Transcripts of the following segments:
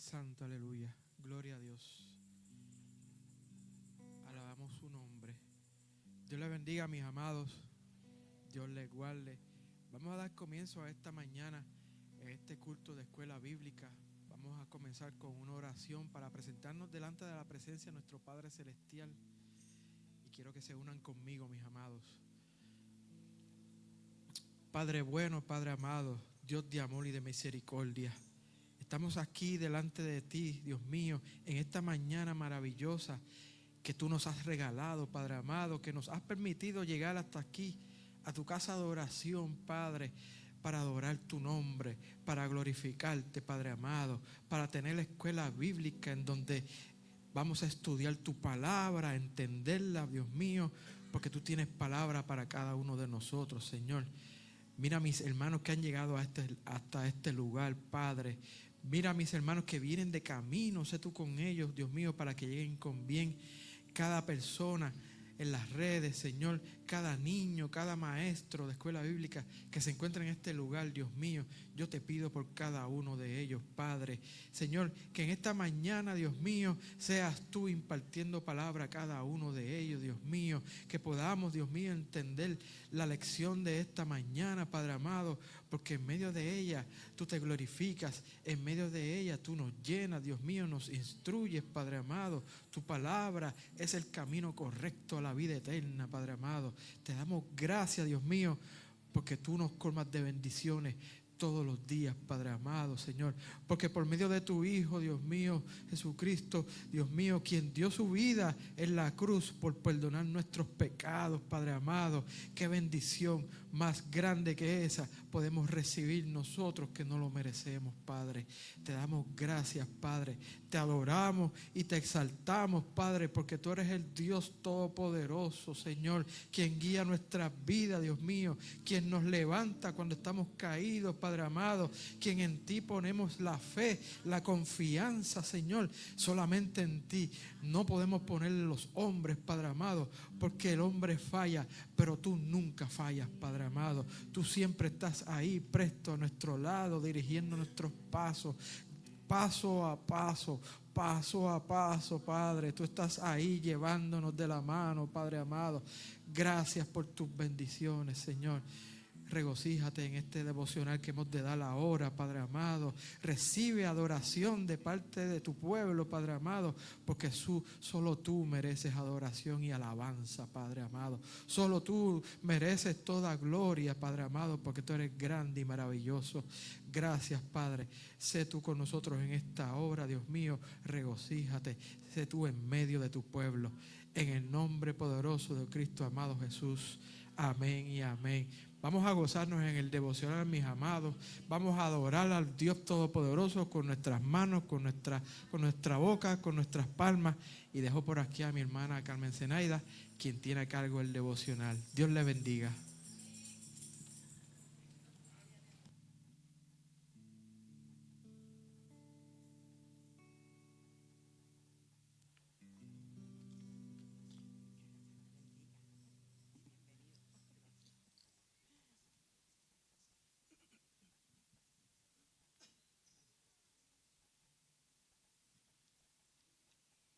Santo, aleluya. Gloria a Dios. Alabamos su nombre. Dios les bendiga, mis amados. Dios les guarde. Vamos a dar comienzo a esta mañana, en este culto de escuela bíblica. Vamos a comenzar con una oración para presentarnos delante de la presencia de nuestro Padre Celestial. Y quiero que se unan conmigo, mis amados. Padre bueno, Padre amado, Dios de amor y de misericordia. Estamos aquí delante de ti, Dios mío, en esta mañana maravillosa que tú nos has regalado, Padre amado, que nos has permitido llegar hasta aquí, a tu casa de oración, Padre, para adorar tu nombre, para glorificarte, Padre amado, para tener la escuela bíblica en donde vamos a estudiar tu palabra, a entenderla, Dios mío, porque tú tienes palabra para cada uno de nosotros, Señor. Mira a mis hermanos que han llegado hasta este lugar, Padre. Mira a mis hermanos que vienen de camino, sé tú con ellos, Dios mío, para que lleguen con bien. Cada persona en las redes, Señor, cada niño, cada maestro de escuela bíblica que se encuentra en este lugar, Dios mío, yo te pido por cada uno de ellos, Padre. Señor, que en esta mañana, Dios mío, seas tú impartiendo palabra a cada uno de ellos, Dios mío, que podamos, Dios mío, entender la lección de esta mañana, Padre amado, porque en medio de ella tú te glorificas, en medio de ella tú nos llenas, Dios mío, nos instruyes, Padre amado. Tu palabra es el camino correcto a la vida eterna, Padre amado. Te damos gracias, Dios mío, porque tú nos colmas de bendiciones todos los días, Padre amado, Señor, porque por medio de tu Hijo, Dios mío, Jesucristo, Dios mío, quien dio su vida en la cruz por perdonar nuestros pecados, Padre amado, qué bendición más grande que esa podemos recibir nosotros que no lo merecemos, Padre. Te damos gracias, Padre, te adoramos y te exaltamos, Padre, porque tú eres el Dios todopoderoso, Señor, quien guía nuestras vidas, Dios mío, quien nos levanta cuando estamos caídos, Padre amado, quien en ti ponemos la fe, la confianza, Señor, solamente en ti. No podemos ponerle los hombres, Padre amado, porque el hombre falla, pero tú nunca fallas, Padre amado. Tú siempre estás ahí, presto a nuestro lado, dirigiendo nuestros pasos, paso a paso, paso a paso, Padre. Tú estás ahí llevándonos de la mano, Padre amado. Gracias por tus bendiciones, Señor. Regocíjate en este devocional que hemos de dar ahora, Padre amado. Recibe adoración de parte de tu pueblo, Padre amado, porque solo tú mereces adoración y alabanza, Padre amado. Solo tú mereces toda gloria, Padre amado, porque tú eres grande y maravilloso. Gracias, Padre. Sé tú con nosotros en esta hora, Dios mío. Regocíjate. Sé tú en medio de tu pueblo. En el nombre poderoso de Cristo amado Jesús. Amén y amén. Vamos a gozarnos en el devocional, mis amados. Vamos a adorar al Dios Todopoderoso con nuestras manos, con nuestra boca, con nuestras palmas. Y dejo por aquí a mi hermana Carmen Zenaida, quien tiene a cargo el devocional. Dios le bendiga.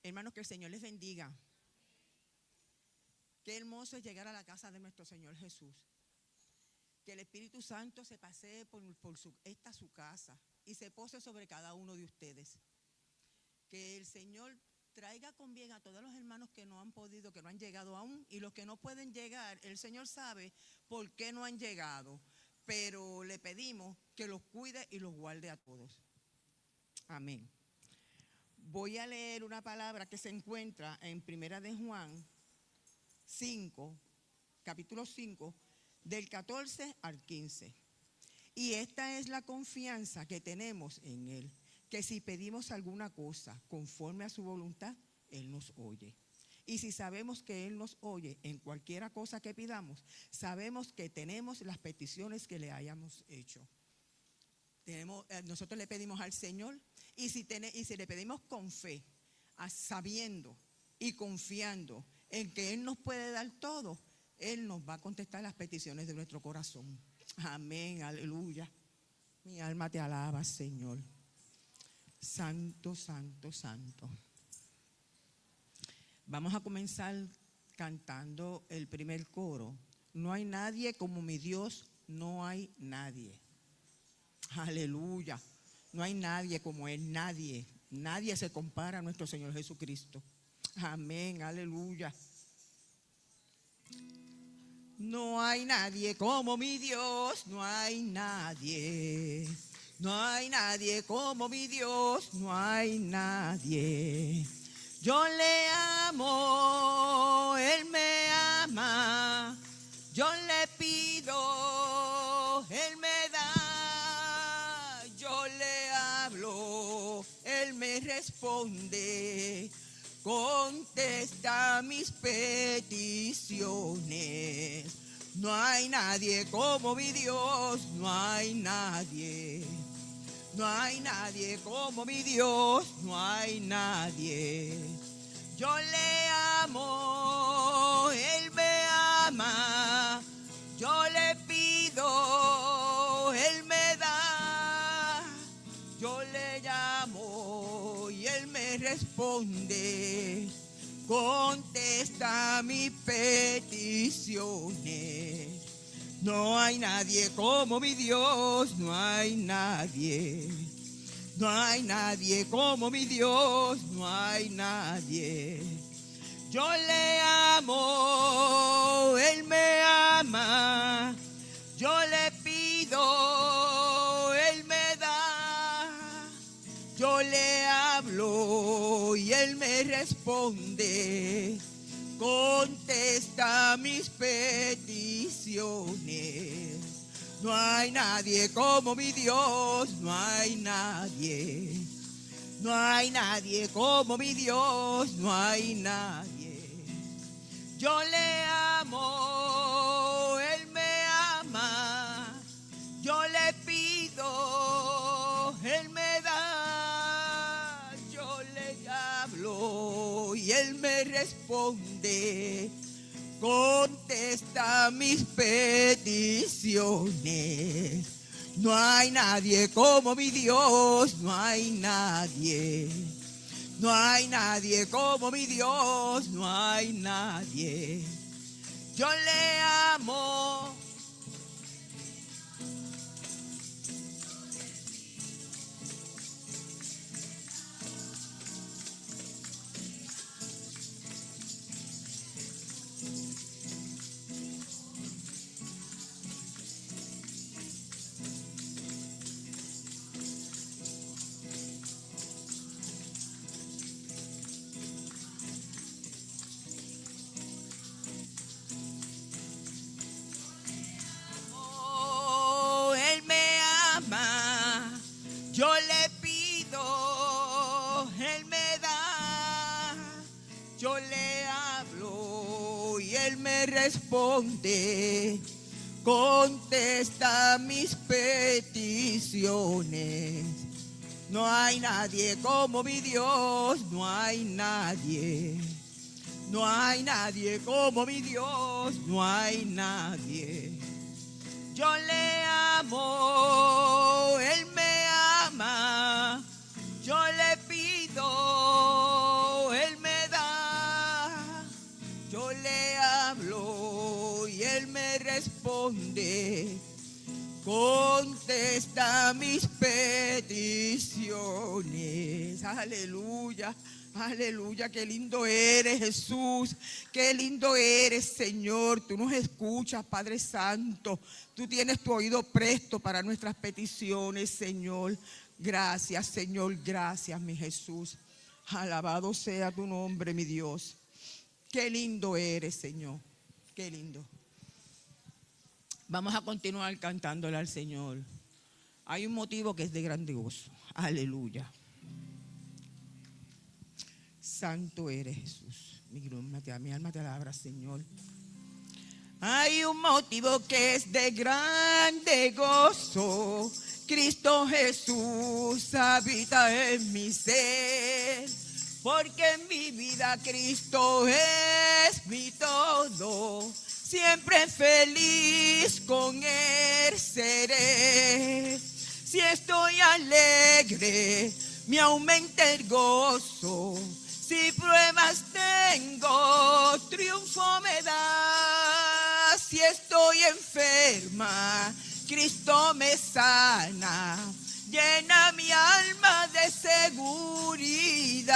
Hermanos, que el Señor les bendiga. Qué hermoso es llegar a la casa de nuestro Señor Jesús. Que el Espíritu Santo se pasee por esta su casa y se pose sobre cada uno de ustedes. Que el Señor traiga con bien a todos los hermanos que no han podido, que no han llegado aún, y los que no pueden llegar. El Señor sabe por qué no han llegado, pero le pedimos que los cuide y los guarde a todos. Amén. Voy a leer una palabra que se encuentra en Primera de Juan 5, capítulo 5, del 14 al 15. Y esta es la confianza que tenemos en Él, que si pedimos alguna cosa conforme a su voluntad, Él nos oye. Y si sabemos que Él nos oye en cualquiera cosa que pidamos, sabemos que tenemos las peticiones que le hayamos hecho. Nosotros le pedimos al Señor y si le pedimos con fe, sabiendo y confiando en que Él nos puede dar todo, Él nos va a contestar las peticiones de nuestro corazón. Amén, aleluya. Mi alma te alaba, Señor. Santo, santo, santo. Vamos a comenzar cantando el primer coro. No hay nadie como mi Dios, no hay nadie. Aleluya. No hay nadie como Él, nadie. Nadie se compara a nuestro Señor Jesucristo. Amén, aleluya. No hay nadie como mi Dios, no hay nadie. No hay nadie como mi Dios, no hay nadie. Yo le amo, Él me ama. Yo le pido, Él me da. Yo le hablo, Él me responde. Contesta mis peticiones. No hay nadie como mi Dios, no hay nadie. No hay nadie como mi Dios, no hay nadie. Yo le amo, Él me ama. Yo le pido, Él me da. Yo le llamo y Él me responde. Contesta mis peticiones. No hay nadie como mi Dios, no hay nadie. No hay nadie como mi Dios, no hay nadie. Yo le amo, Él me ama. Yo le pido, Él me da. Yo le hablo y Él me responde. Contesta mis peticiones. No hay nadie como mi Dios, no hay nadie. No hay nadie como mi Dios, no hay nadie. Yo le amo, Él me ama. Yo le pido, Él me da. Yo le hablo y Él me responde. Contesta mis peticiones. No hay nadie como mi Dios, no hay nadie. No hay nadie como mi Dios, no hay nadie. Yo le amo. Él me ama. Yo le pido, Él me da. Yo le hablo y Él me responde. Contesta mis peticiones. No hay nadie como mi Dios, no hay nadie. No hay nadie como mi Dios, no hay nadie. Yo le amo, Él me ama. Yo le pido, Él me da. Yo le hablo y Él me responde. Contesta mis peticiones. Aleluya. Aleluya, qué lindo eres, Jesús, qué lindo eres, Señor. Tú nos escuchas, Padre Santo. Tú tienes tu oído presto para nuestras peticiones, Señor. Gracias, Señor, gracias, mi Jesús. Alabado sea tu nombre, mi Dios. Qué lindo eres, Señor, qué lindo. Vamos a continuar cantándole al Señor. Hay un motivo que es de grande gozo. Aleluya. Santo eres, Jesús. Mi alma te alaba, Señor. Hay un motivo que es de grande gozo. Cristo Jesús habita en mi ser. Porque en mi vida Cristo es mi todo. Siempre feliz con Él seré. Si estoy alegre, me aumenta el gozo. Si pruebas tengo, triunfo me da. Si estoy enferma, Cristo me sana. Llena mi alma de seguridad.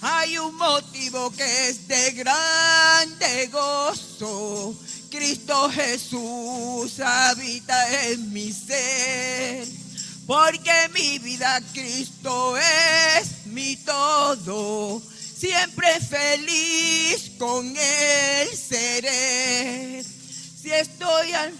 Hay un motivo que es de grande gozo. Cristo Jesús habita en mi ser. Porque mi vida Cristo es mi todo. Siempre feliz con Él seré. Si estoy al...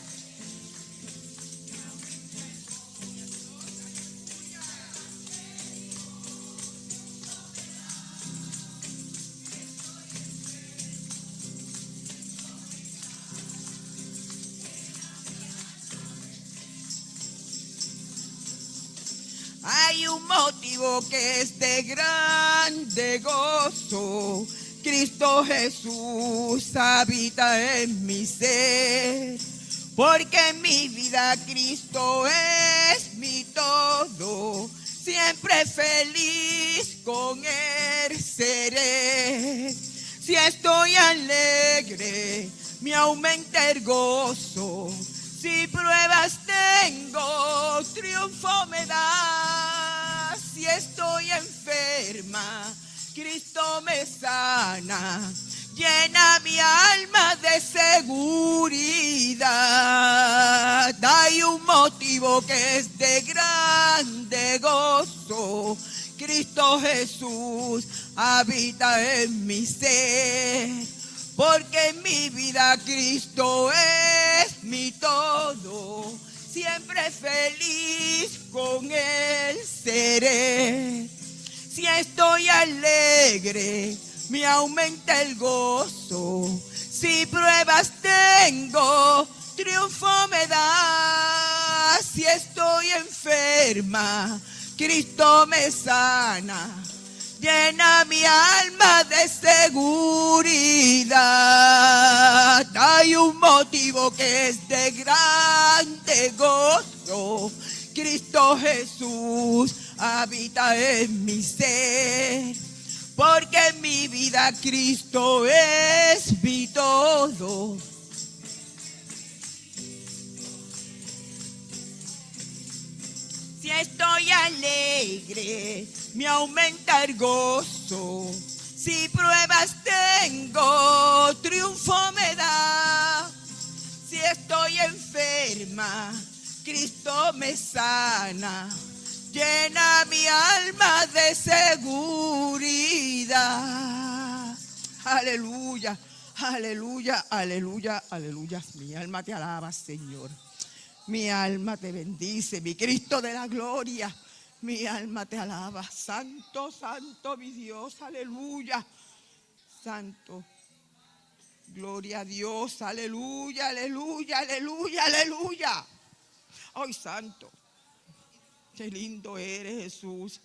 Hay un motivo que es de grande gozo. Cristo Jesús habita en mi ser. Porque en mi vida Cristo es mi todo. Siempre feliz con Él seré. Si estoy alegre, me aumenta el gozo. Si pruebas tengo, triunfo me da. Si estoy enferma, Cristo me sana. Llena mi alma de seguridad. Hay un motivo que es de grande gozo. Cristo Jesús habita en mi ser. Porque en mi vida Cristo es mi todo. Siempre feliz con Él seré. Si estoy alegre, me aumenta el gozo. Si pruebas tengo, triunfo me da. Si estoy enferma, Cristo me sana. Llena mi alma de seguridad. Hay un motivo que es de grande gozo. Cristo Jesús habita en mi ser. Porque en mi vida Cristo es mi todo. Si estoy alegre, me aumenta el gozo. Si pruebas tengo, triunfo me da. Si estoy enferma, Cristo me sana. Llena mi alma de seguridad. Aleluya, aleluya, aleluya, aleluya. Mi alma te alaba, Señor. Mi alma te bendice, mi Cristo de la gloria. Mi alma te alaba. Santo, santo, mi Dios, aleluya. Santo. Gloria a Dios, aleluya, aleluya, aleluya, aleluya. Ay, santo. Qué lindo eres, Jesús.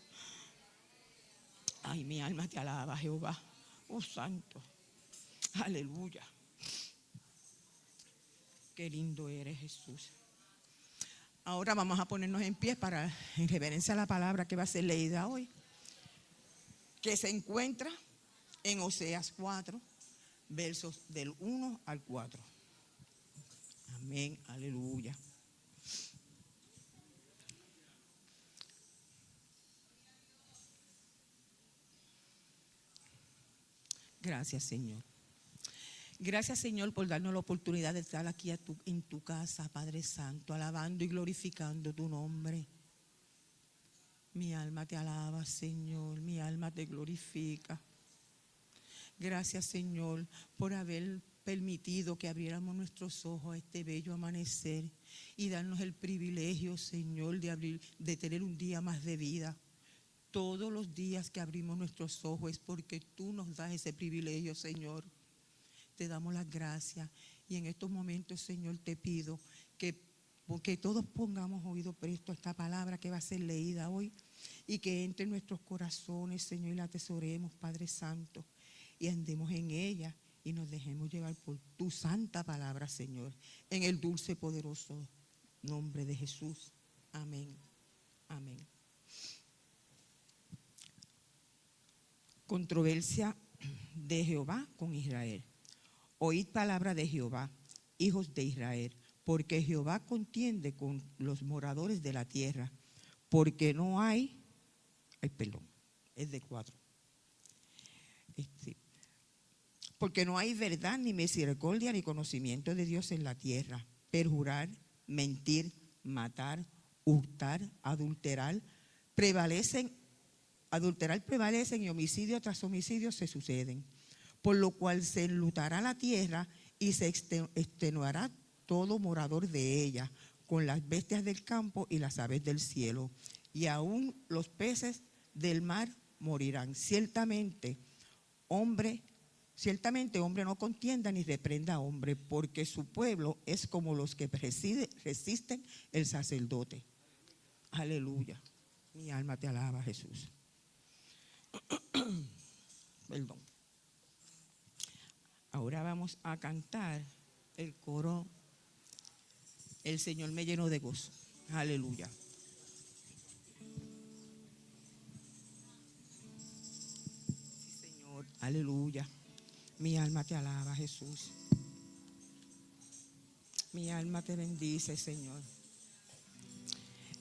Ay, mi alma te alaba, Jehová. Oh, santo. Aleluya. Qué lindo eres, Jesús. Ahora vamos a ponernos en pie para, en reverencia a la palabra que va a ser leída hoy, que se encuentra en Oseas 4, versos del 1 al 4. Amén, aleluya. Gracias, Señor. Gracias, Señor, por darnos la oportunidad de estar aquí en tu casa, Padre Santo, alabando y glorificando tu nombre. Mi alma te alaba, Señor, mi alma te glorifica. Gracias, Señor, por haber permitido que abriéramos nuestros ojos a este bello amanecer y darnos el privilegio, Señor, de tener un día más de vida. Todos los días que abrimos nuestros ojos es porque tú nos das ese privilegio, Señor. Te damos las gracias y en estos momentos, Señor, te pido que todos pongamos oído presto a esta palabra que va a ser leída hoy y que entre en nuestros corazones, Señor, y la atesoremos, Padre Santo, y andemos en ella y nos dejemos llevar por tu santa palabra, Señor, en el dulce y poderoso nombre de Jesús. Amén. Amén. Controversia de Jehová con Israel. Oíd palabra de Jehová, hijos de Israel, porque Jehová contiende con los moradores de la tierra, porque no hay, es de 4. Porque no hay verdad, ni misericordia, ni conocimiento de Dios en la tierra. Perjurar, mentir, matar, hurtar, adulterar prevalecen y homicidio tras homicidio se suceden. Por lo cual se enlutará la tierra y se extenuará todo morador de ella, con las bestias del campo y las aves del cielo. Y aún los peces del mar morirán. Ciertamente hombre no contienda ni reprenda a hombre, porque su pueblo es como los que resisten el sacerdote. Aleluya. Mi alma te alaba, Jesús. Perdón. Ahora vamos a cantar el coro. El Señor me llenó de gozo. Aleluya. Sí, Señor. Aleluya. Mi alma te alaba, Jesús. Mi alma te bendice, Señor.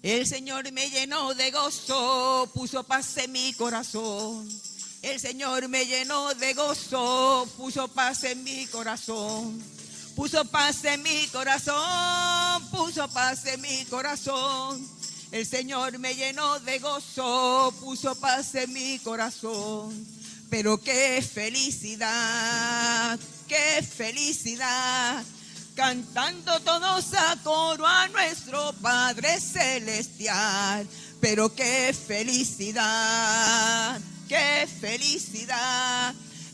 El Señor me llenó de gozo, puso paz en mi corazón. El Señor me llenó de gozo, puso paz en mi corazón. Puso paz en mi corazón, puso paz en mi corazón. El Señor me llenó de gozo, puso paz en mi corazón. Pero qué felicidad, cantando todos a coro a nuestro Padre Celestial. Pero qué felicidad,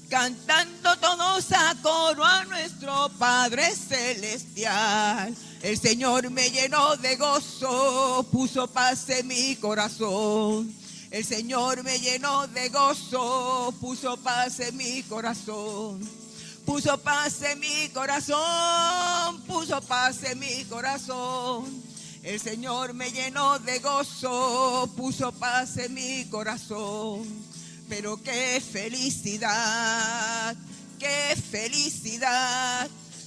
cantando todos a coro a nuestro Padre Celestial. El Señor me llenó de gozo, puso paz en mi corazón. El Señor me llenó de gozo, puso paz en mi corazón. Puso paz en mi corazón, puso paz en mi corazón. El Señor me llenó de gozo, puso paz en mi corazón. Pero qué felicidad,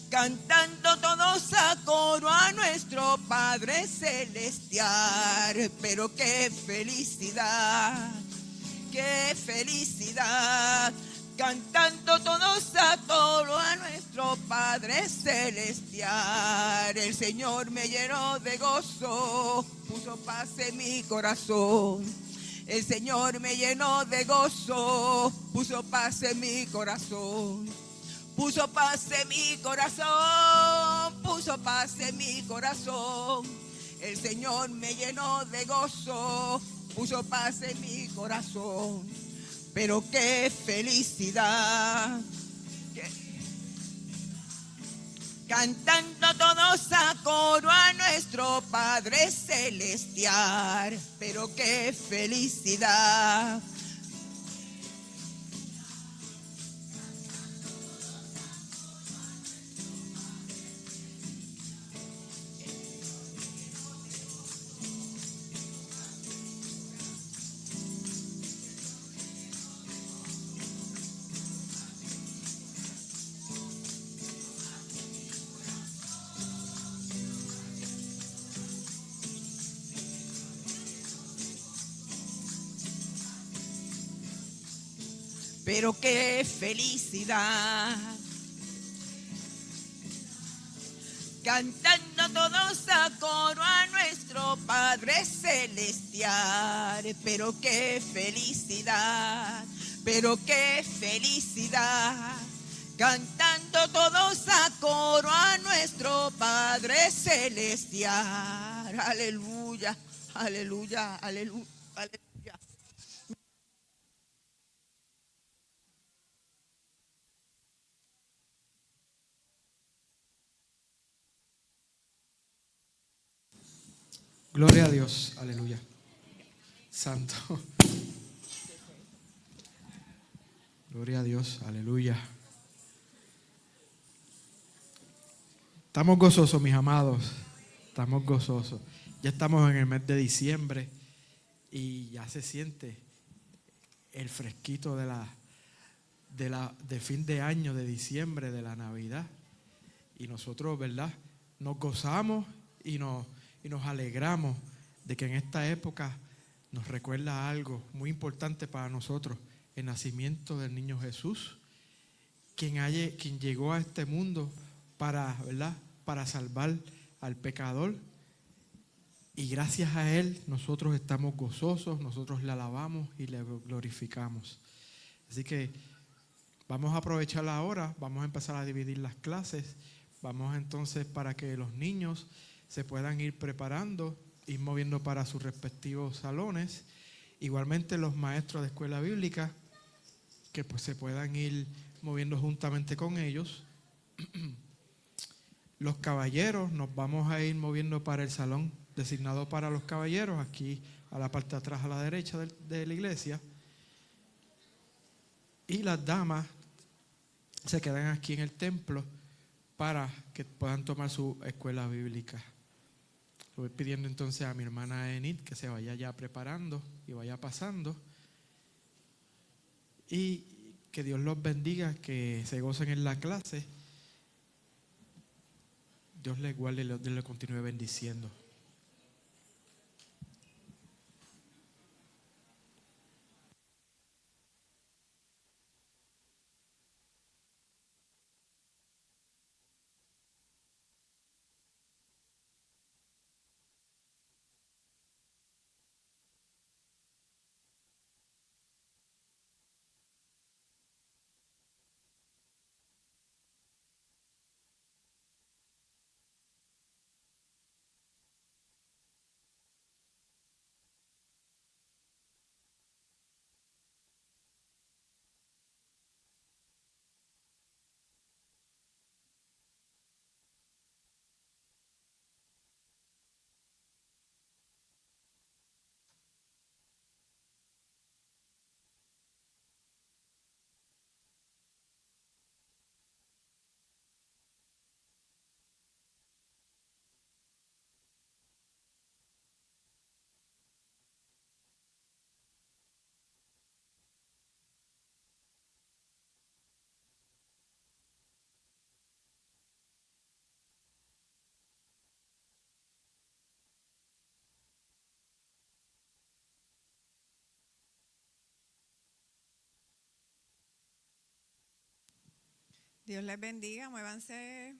cantando todos a coro a nuestro Padre Celestial. Pero qué felicidad, cantando todos a coro a nuestro Padre Celestial. El Señor me llenó de gozo, puso paz en mi corazón. El Señor me llenó de gozo, puso paz en mi corazón. Puso paz en mi corazón, puso paz en mi corazón. El Señor me llenó de gozo, puso paz en mi corazón. Pero qué felicidad, cantando todos a coro a nuestro Padre Celestial. Pero qué felicidad, pero qué felicidad, cantando todos a coro a nuestro Padre Celestial. Pero qué felicidad, cantando todos a coro a nuestro Padre Celestial. Aleluya, aleluya, aleluya, aleluya. Gloria a Dios, aleluya. Santo. Gloria a Dios, aleluya. Estamos gozosos, mis amados. Estamos gozosos. Ya estamos en el mes de diciembre y ya se siente el fresquito de fin de año, de diciembre, de la Navidad. Y nosotros, ¿verdad?, nos gozamos y nos alegramos de que en esta época nos recuerda algo muy importante para nosotros: el nacimiento del niño Jesús, quien llegó a este mundo para, ¿verdad?, para salvar al pecador. Y gracias a Él nosotros estamos gozosos, nosotros le alabamos y le glorificamos. Así que vamos a aprovechar ahora, vamos a empezar a dividir las clases. Vamos entonces, para que los niños se puedan ir preparando, ir moviendo para sus respectivos salones. Igualmente los maestros de escuela bíblica, que pues se puedan ir moviendo juntamente con ellos. Los caballeros, nos vamos a ir moviendo para el salón designado para los caballeros, aquí a la parte de atrás a la derecha de la iglesia. Y las damas se quedan aquí en el templo para que puedan tomar su escuela bíblica. Le voy pidiendo entonces a mi hermana Enid que se vaya ya preparando y vaya pasando. Y que Dios los bendiga, que se gocen en la clase. Dios les guarde y Dios les continúe bendiciendo. Dios les bendiga, muévanse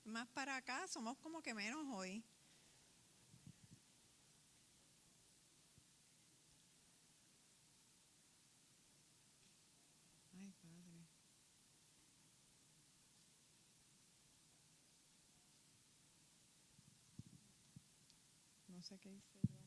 más para acá, somos como que menos hoy. Ay, Padre. No sé qué hice yo aquí.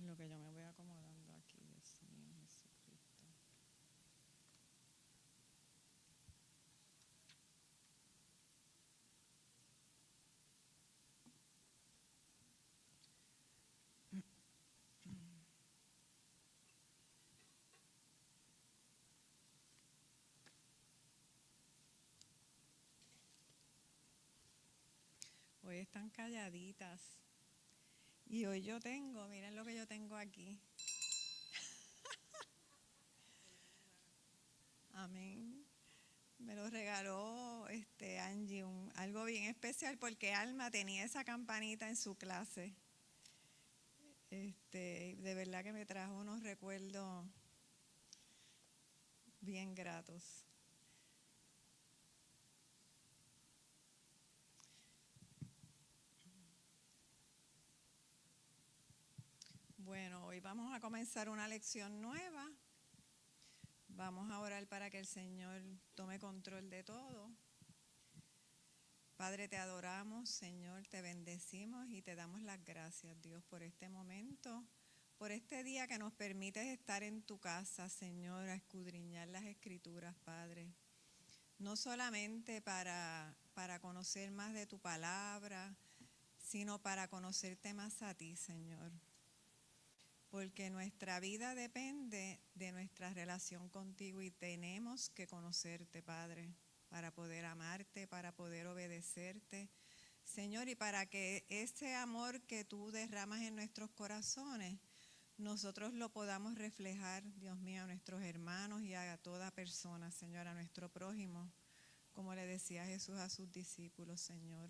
Lo que yo me voy acomodando aquí, Dios mío, Jesucristo. Hoy están calladitas. Y hoy yo tengo, miren lo que yo tengo aquí. Amén. Me lo regaló Angie, algo bien especial porque Alma tenía esa campanita en su clase. De verdad que me trajo unos recuerdos bien gratos. Bueno, hoy vamos a comenzar una lección nueva. Vamos a orar para que el Señor tome control de todo. Padre, te adoramos, Señor, te bendecimos y te damos las gracias, Dios, por este momento, por este día que nos permites estar en tu casa, Señor, a escudriñar las Escrituras, Padre. no solamente para conocer más de tu palabra, sino para conocerte más a ti, Señor. Porque nuestra vida depende de nuestra relación contigo y tenemos que conocerte, Padre, para poder amarte, para poder obedecerte, Señor, y para que ese amor que tú derramas en nuestros corazones, nosotros lo podamos reflejar, Dios mío, a nuestros hermanos y a toda persona, Señor, a nuestro prójimo, como le decía Jesús a sus discípulos, Señor.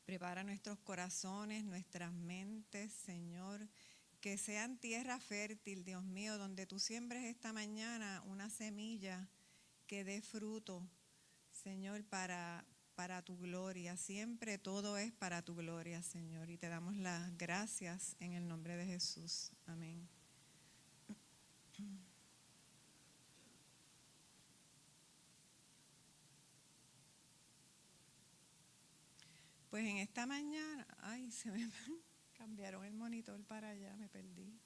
Prepara nuestros corazones, nuestras mentes, Señor, que sean tierra fértil, Dios mío, donde tú siembres esta mañana una semilla que dé fruto, Señor, para tu gloria. Siempre todo es para tu gloria, Señor. Y te damos las gracias en el nombre de Jesús. Amén. Pues en esta mañana, se me cambiaron el monitor para allá, me perdí.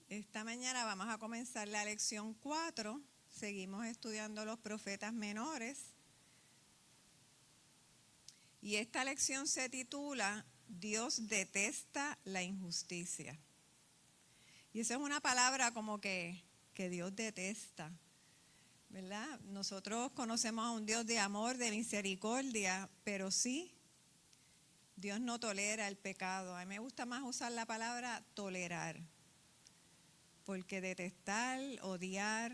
Esta mañana vamos a comenzar la lección 4. Seguimos estudiando los profetas menores. Y esta lección se titula Dios detesta la injusticia. Y eso es una palabra como que Dios detesta, ¿verdad? Nosotros conocemos a un Dios de amor, de misericordia, pero sí, Dios no tolera el pecado. A mí me gusta más usar la palabra tolerar, porque detestar, odiar,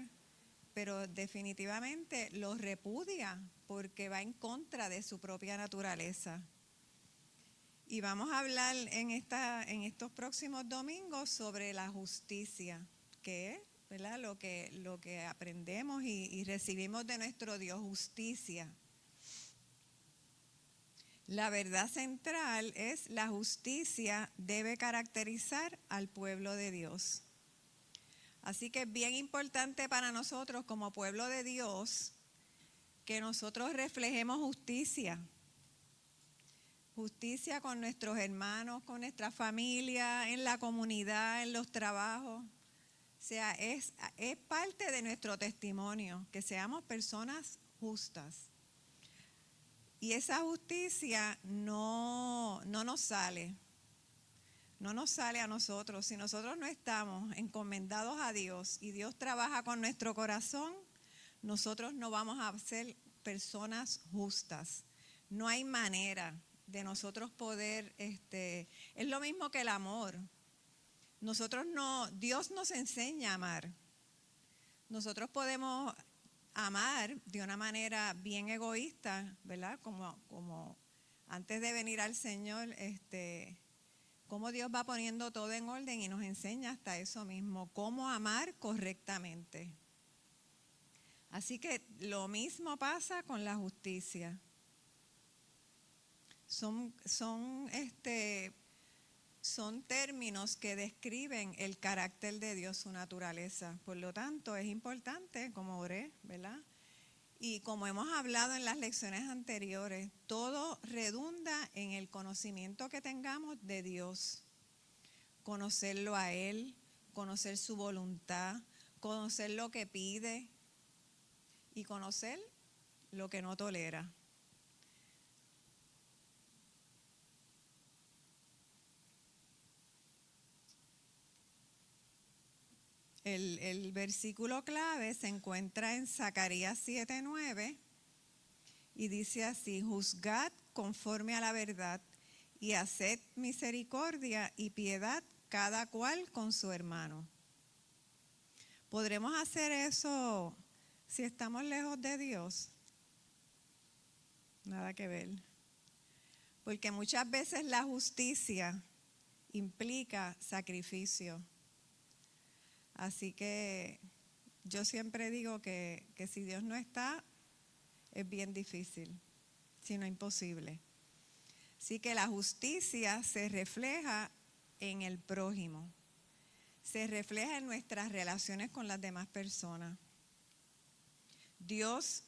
pero definitivamente lo repudia porque va en contra de su propia naturaleza. Y vamos a hablar en estos próximos domingos sobre la justicia, que es, ¿verdad?, lo que aprendemos y recibimos de nuestro Dios, justicia. La verdad central es la justicia debe caracterizar al pueblo de Dios. Así que es bien importante para nosotros como pueblo de Dios que nosotros reflejemos justicia. Justicia con nuestros hermanos, con nuestra familia, en la comunidad, en los trabajos. O sea, es parte de nuestro testimonio, que seamos personas justas. Y esa justicia no nos sale a nosotros. Si nosotros no estamos encomendados a Dios y Dios trabaja con nuestro corazón, nosotros no vamos a ser personas justas. No hay manera de nosotros poder, es lo mismo que el amor. Dios nos enseña a amar. Nosotros podemos amar de una manera bien egoísta, ¿verdad? Como antes de venir al Señor, cómo Dios va poniendo todo en orden y nos enseña hasta eso mismo, cómo amar correctamente. Así que lo mismo pasa con la justicia. Son términos que describen el carácter de Dios, su naturaleza. Por lo tanto, es importante, como oré, ¿verdad? Y como hemos hablado en las lecciones anteriores, todo redunda en el conocimiento que tengamos de Dios. Conocerlo a Él, conocer su voluntad, conocer lo que pide y conocer lo que no tolera. El versículo clave se encuentra en Zacarías 7:9 y dice así: juzgad conforme a la verdad y haced misericordia y piedad cada cual con su hermano. ¿Podremos hacer eso si estamos lejos de Dios? Nada que ver. Porque muchas veces la justicia implica sacrificio. Así que yo siempre digo que si Dios no está, es bien difícil, si no imposible. Así que la justicia se refleja en el prójimo, se refleja en nuestras relaciones con las demás personas. Dios,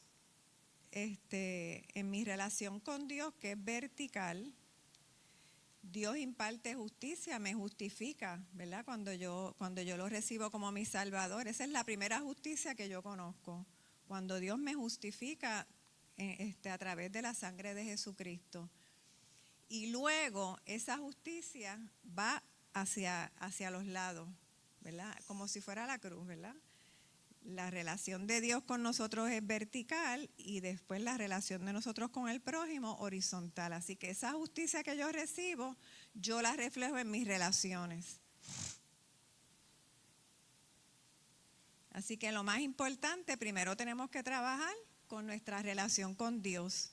en mi relación con Dios, que es vertical, Dios imparte justicia, me justifica, ¿verdad? Cuando yo lo recibo como mi Salvador. Esa es la primera justicia que yo conozco. cuando Dios me justifica a través de la sangre de Jesucristo. Y luego esa justicia va hacia los lados, ¿verdad? Como si fuera la cruz, ¿verdad? La relación de Dios con nosotros es vertical y después la relación de nosotros con el prójimo horizontal. Así que esa justicia que yo recibo, yo la reflejo en mis relaciones. Así que lo más importante, primero tenemos que trabajar con nuestra relación con Dios.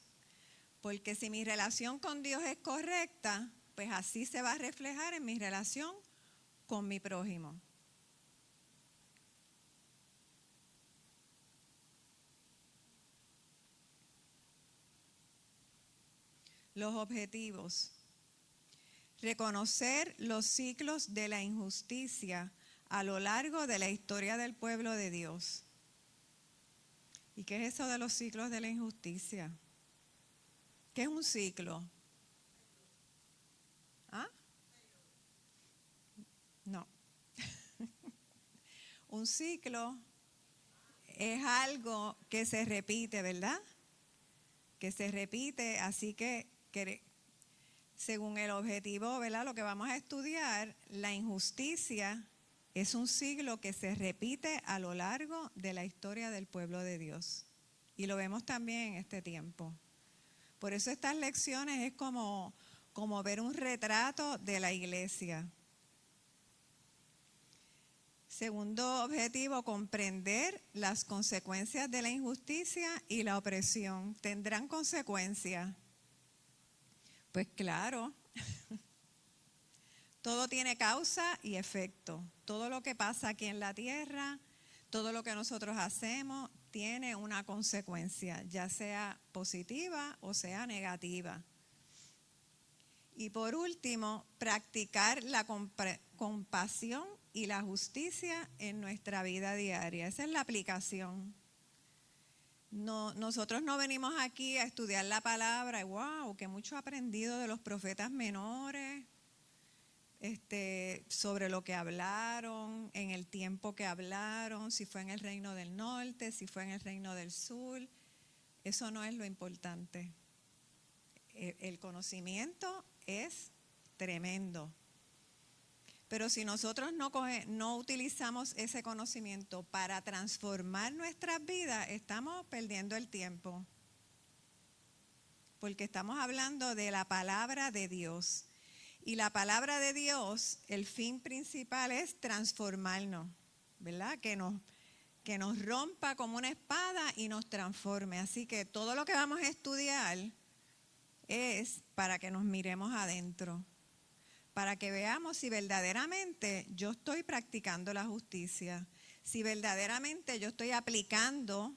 Porque si mi relación con Dios es correcta, pues así se va a reflejar en mi relación con mi prójimo. Los objetivos. Reconocer los ciclos de la injusticia a lo largo de la historia del pueblo de Dios. ¿Y qué es eso de los ciclos de la injusticia? ¿Qué es un ciclo? ¿Ah? No. Un ciclo es algo que se repite, ¿verdad? Que se repite, así que según el objetivo, ¿verdad? Lo que vamos a estudiar, la injusticia es un ciclo que se repite a lo largo de la historia del pueblo de Dios. Y lo vemos también en este tiempo. Por eso estas lecciones es como ver un retrato de la iglesia. Segundo objetivo, comprender las consecuencias de la injusticia y la opresión. ¿Tendrán consecuencias? Pues claro. Todo tiene causa y efecto. Todo lo que pasa aquí en la tierra, todo lo que nosotros hacemos, tiene una consecuencia, ya sea positiva o sea negativa. Y por último, practicar la compasión y la justicia en nuestra vida diaria. Esa es la aplicación. Nosotros no venimos aquí a estudiar la palabra y wow, que mucho he aprendido de los profetas menores, sobre lo que hablaron, en el tiempo que hablaron, si fue en el reino del norte, si fue en el reino del sur. Eso no es lo importante. El conocimiento es tremendo. Pero si nosotros no utilizamos ese conocimiento para transformar nuestras vidas, estamos perdiendo el tiempo. Porque estamos hablando de la palabra de Dios. Y la palabra de Dios, el fin principal es transformarnos, ¿verdad? Que nos rompa como una espada y nos transforme. Así que todo lo que vamos a estudiar es para que nos miremos adentro, para que veamos si verdaderamente yo estoy practicando la justicia, si verdaderamente yo estoy aplicando,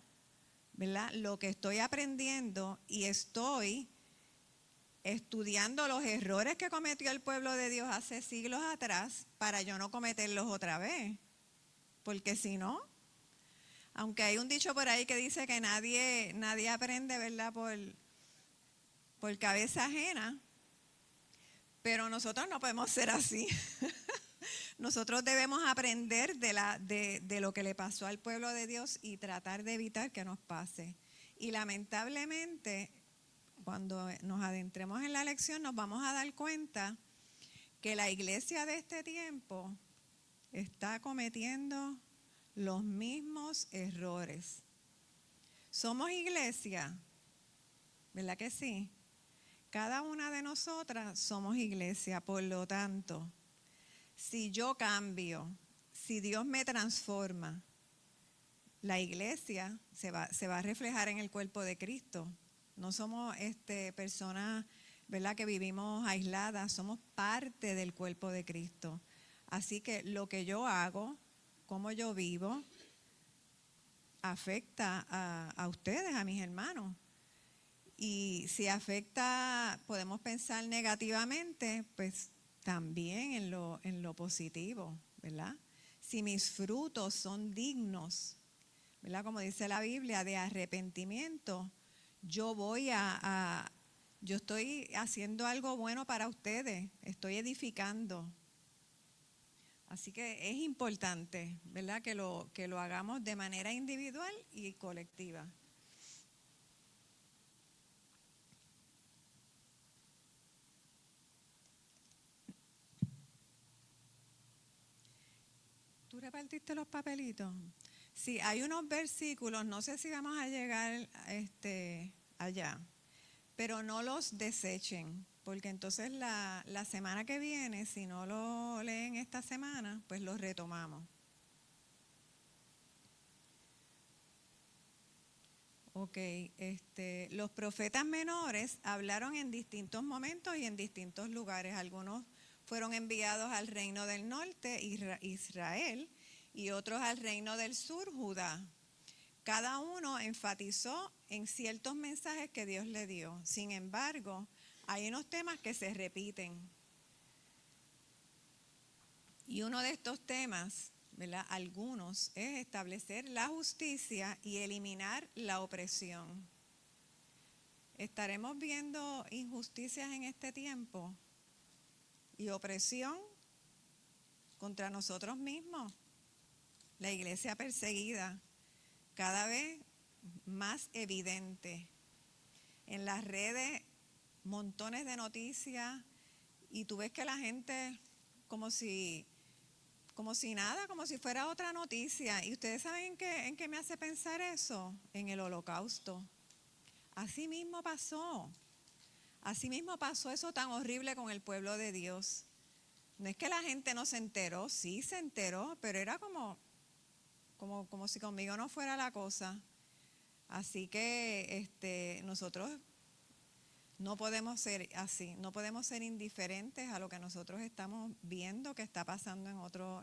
¿verdad?, lo que estoy aprendiendo y estoy estudiando los errores que cometió el pueblo de Dios hace siglos atrás para yo no cometerlos otra vez. Porque si no, aunque hay un dicho por ahí que dice que nadie aprende, ¿verdad?, por cabeza ajena, pero nosotros no podemos ser así. Nosotros debemos aprender de lo que le pasó al pueblo de Dios y tratar de evitar que nos pase. Y lamentablemente, cuando nos adentremos en la lección, nos vamos a dar cuenta que la iglesia de este tiempo está cometiendo los mismos errores. Somos iglesia, ¿verdad que sí? Cada una de nosotras somos iglesia, por lo tanto, si yo cambio, si Dios me transforma, la iglesia se va a reflejar en el cuerpo de Cristo. No somos personas, ¿verdad?, que vivimos aisladas, somos parte del cuerpo de Cristo. Así que lo que yo hago, cómo yo vivo, afecta a ustedes, a mis hermanos. Y si afecta, podemos pensar negativamente, pues también en lo positivo, ¿verdad? Si mis frutos son dignos, ¿verdad?, como dice la Biblia, de arrepentimiento, yo estoy haciendo algo bueno para ustedes, estoy edificando. Así que es importante, ¿verdad?, que lo hagamos de manera individual y colectiva. ¿Tú repartiste los papelitos? Sí, hay unos versículos, no sé si vamos a llegar allá, pero no los desechen, porque entonces la semana que viene, si no lo leen esta semana, pues los retomamos. Ok, los profetas menores hablaron en distintos momentos y en distintos lugares. Algunos fueron enviados al reino del norte, Israel, y otros al reino del sur, Judá. Cada uno enfatizó en ciertos mensajes que Dios le dio. Sin embargo, hay unos temas que se repiten. Y uno de estos temas, ¿verdad?, algunos, es establecer la justicia y eliminar la opresión. ¿Estaremos viendo injusticias en este tiempo y opresión contra nosotros mismos? La iglesia perseguida, cada vez más evidente. En las redes, montones de noticias, y tú ves que la gente como si nada, como si fuera otra noticia. ¿Y ustedes saben en qué me hace pensar eso? En el Holocausto. Así mismo pasó eso tan horrible con el pueblo de Dios. No es que la gente no se enteró, sí se enteró, pero era como si conmigo no fuera la cosa. Así que nosotros no podemos ser así, no podemos ser indiferentes a lo que nosotros estamos viendo que está pasando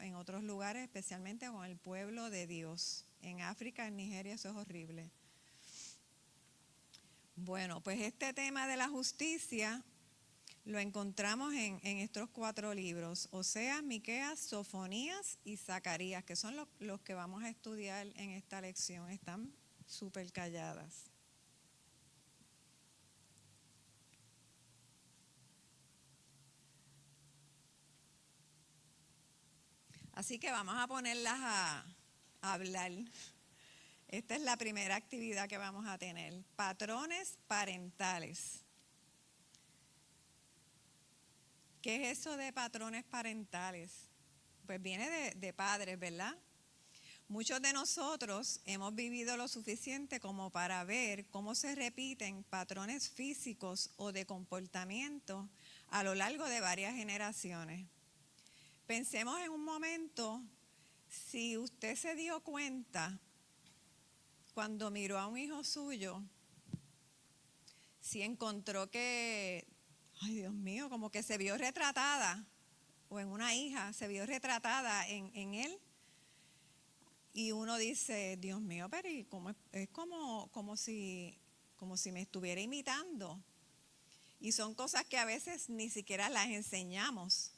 en otros lugares, especialmente con el pueblo de Dios. En África, en Nigeria, eso es horrible. Bueno, pues este tema de la justicia lo encontramos en estos 4 libros: Oseas, Miqueas, Sofonías y Zacarías, que son los que vamos a estudiar en esta lección. Están súper calladas. Así que vamos a ponerlas a hablar. Esta es la primera actividad que vamos a tener: patrones parentales. ¿Qué es eso de patrones parentales? Pues viene de padres, ¿verdad? Muchos de nosotros hemos vivido lo suficiente como para ver cómo se repiten patrones físicos o de comportamiento a lo largo de varias generaciones. Pensemos en un momento, si usted se dio cuenta cuando miró a un hijo suyo, si encontró que, ay Dios mío, como que se vio retratada, o en una hija se vio retratada en él, y uno dice, Dios mío, pero es como si me estuviera imitando. Y son cosas que a veces ni siquiera las enseñamos.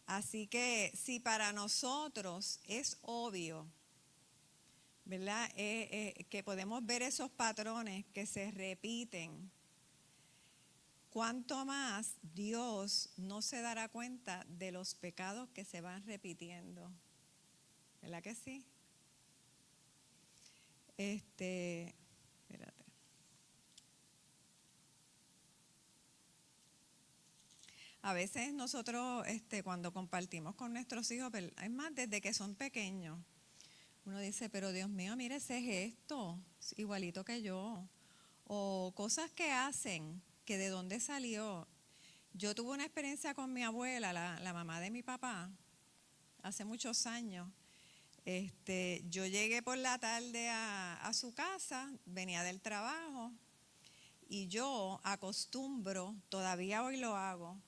Así que si para nosotros es obvio, ¿verdad?, que podemos ver esos patrones que se repiten, ¿cuánto más Dios no se dará cuenta de los pecados que se van repitiendo? ¿Verdad que sí? Espérate. A veces nosotros cuando compartimos con nuestros hijos, es más, desde que son pequeños, uno dice, pero Dios mío, mire ese gesto, igualito que yo. O cosas que hacen, que de dónde salió. Yo tuve una experiencia con mi abuela, la mamá de mi papá, hace muchos años. Yo llegué por la tarde a su casa, venía del trabajo, y yo acostumbro, todavía hoy lo hago,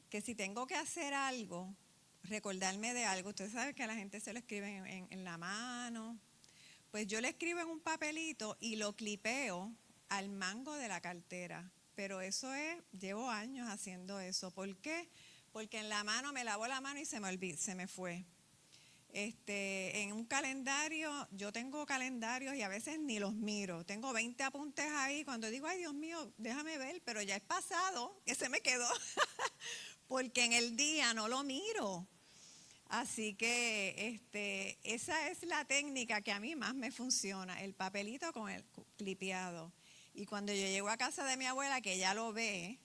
que si tengo que hacer algo, recordarme de algo. Usted sabe que a la gente se lo escribe en la mano. Pues yo le escribo en un papelito y lo clipeo al mango de la cartera. Pero llevo años haciendo eso. ¿Por qué? Porque en la mano me lavo la mano y se me fue. En un calendario, yo tengo calendarios y a veces ni los miro. Tengo 20 apuntes ahí. Cuando digo, ay Dios mío, déjame ver, pero ya es pasado, que se me quedó. porque en el día no lo miro. Así que esa es la técnica que a mí más me funciona, el papelito con el clipeado. Y cuando yo llego a casa de mi abuela, que ella lo ve,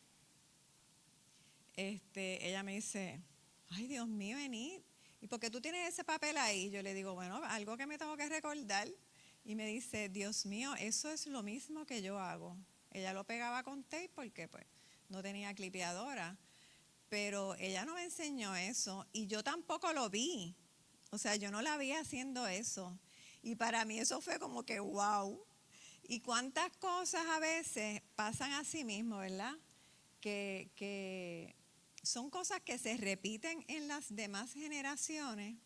ella me dice, ay Dios mío, Enid, ¿y por qué tú tienes ese papel ahí? Yo le digo, bueno, algo que me tengo que recordar. Y me dice, Dios mío, eso es lo mismo que yo hago. Ella lo pegaba con tape porque pues no tenía clipeadora. Pero ella no me enseñó eso y yo tampoco lo vi. O sea, yo no la vi haciendo eso. Y para mí eso fue como que wow. Y cuántas cosas a veces pasan así mismo, ¿verdad? Que son cosas que se repiten en las demás generaciones.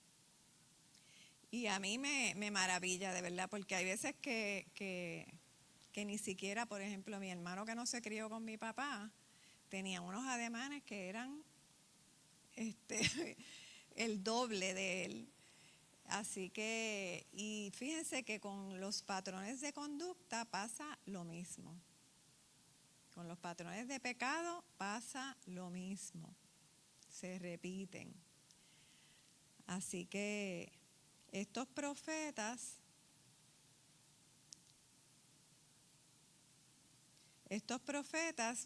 Y a mí me maravilla, de verdad, porque hay veces que ni siquiera, por ejemplo, mi hermano que no se crió con mi papá, tenía unos ademanes que eran el doble de él. Así que, y fíjense que con los patrones de conducta pasa lo mismo. Con los patrones de pecado pasa lo mismo. Se repiten. Así que estos profetas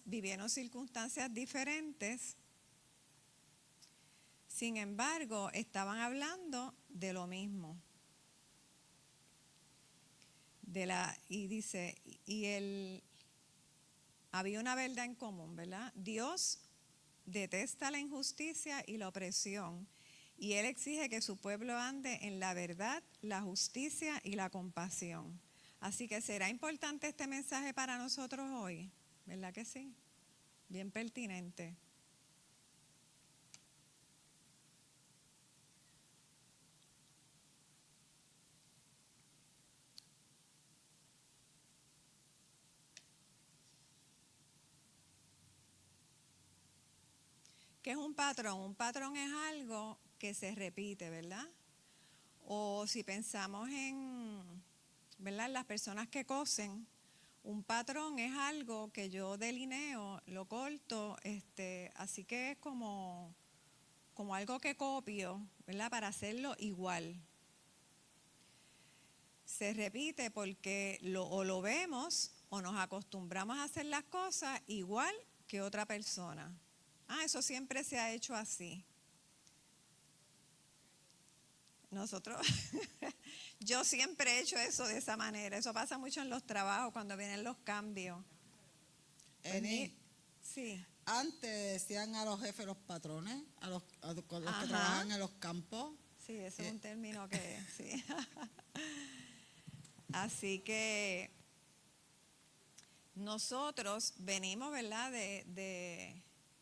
vivieron circunstancias diferentes, sin embargo, estaban hablando de lo mismo. Y dice, había una verdad en común, ¿verdad? Dios detesta la injusticia y la opresión, y Él exige que su pueblo ande en la verdad, la justicia y la compasión. Así que será importante este mensaje para nosotros hoy, ¿verdad que sí? Bien pertinente. ¿Qué es un patrón? Un patrón es algo que se repite, ¿verdad? O si pensamos en, ¿verdad?, en las personas que cosen, un patrón es algo que yo delineo, lo corto, así que es como algo que copio, ¿verdad?, para hacerlo igual. Se repite porque o lo vemos o nos acostumbramos a hacer las cosas igual que otra persona. Eso siempre se ha hecho así. Yo siempre he hecho eso de esa manera. Eso pasa mucho en los trabajos cuando vienen los cambios. Enid, sí. Antes decían a los jefes los patrones, a los que Ajá. trabajan en los campos. Sí, ese es un término que sí. Así que nosotros venimos, ¿verdad?,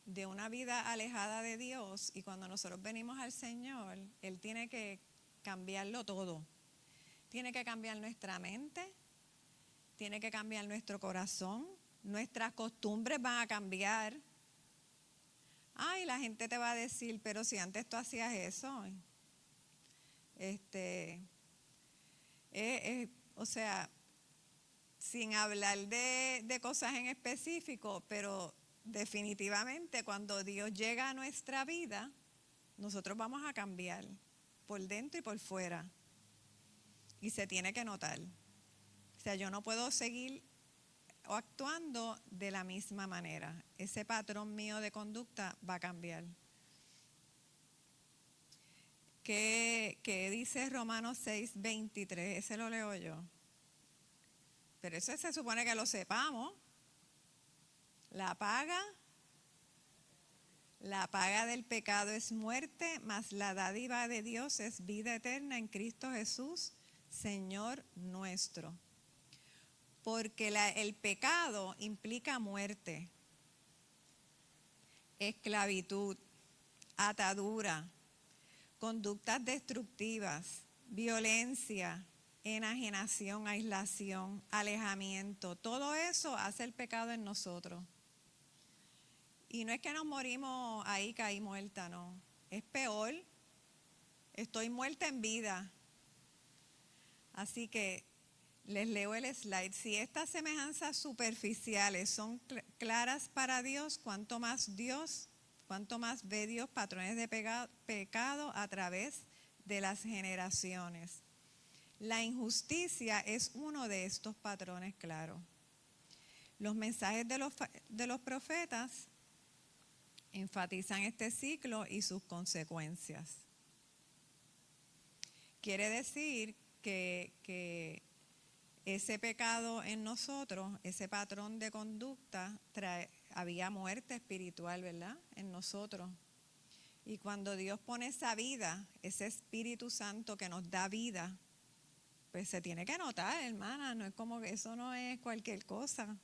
de una vida alejada de Dios, y cuando nosotros venimos al Señor, Él tiene que cambiarlo todo. Tiene que cambiar nuestra mente, tiene que cambiar nuestro corazón, nuestras costumbres van a cambiar. Y la gente te va a decir, pero si antes tú hacías eso. O sea, sin hablar de cosas en específico, pero definitivamente cuando Dios llega a nuestra vida, nosotros vamos a cambiar por dentro y por fuera. Y se tiene que notar. O sea, yo no puedo seguir actuando de la misma manera. Ese patrón mío de conducta va a cambiar. ¿Qué dice Romanos 6:23? Ese lo leo yo. Pero eso se supone que lo sepamos. La paga del pecado es muerte, mas la dádiva de Dios es vida eterna en Cristo Jesús, Señor nuestro. Porque el pecado implica muerte, esclavitud, atadura, conductas destructivas, violencia, enajenación, aislación, alejamiento. Todo eso hace el pecado en nosotros. Y no es que nos morimos ahí, caí muerta, no. Es peor. Estoy muerta en vida. Así que les leo el slide. Si estas semejanzas superficiales son claras para Dios, ¿cuánto más Dios cuánto más ve Dios patrones de pecado a través de las generaciones. La injusticia es uno de estos patrones claros. Los mensajes de los profetas enfatizan este ciclo y sus consecuencias. Quiere decir que ese pecado en nosotros, ese patrón de conducta, había muerte espiritual, ¿verdad?, en nosotros. Y cuando Dios pone esa vida, ese Espíritu Santo que nos da vida, pues se tiene que notar, hermana, no es como que eso no es cualquier cosa.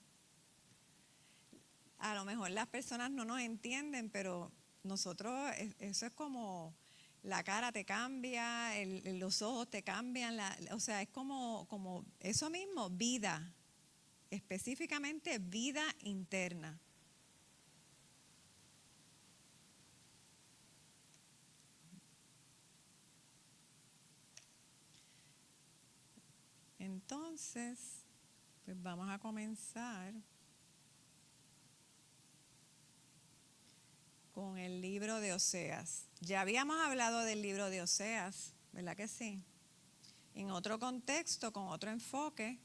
A lo mejor las personas no nos entienden, pero nosotros, eso es como la cara te cambia, los ojos te cambian, o sea, es como eso mismo, vida, específicamente vida interna. Entonces, pues vamos a comenzar con el libro de Oseas. Ya habíamos hablado del libro de Oseas, ¿verdad que sí? En otro contexto, con otro enfoque.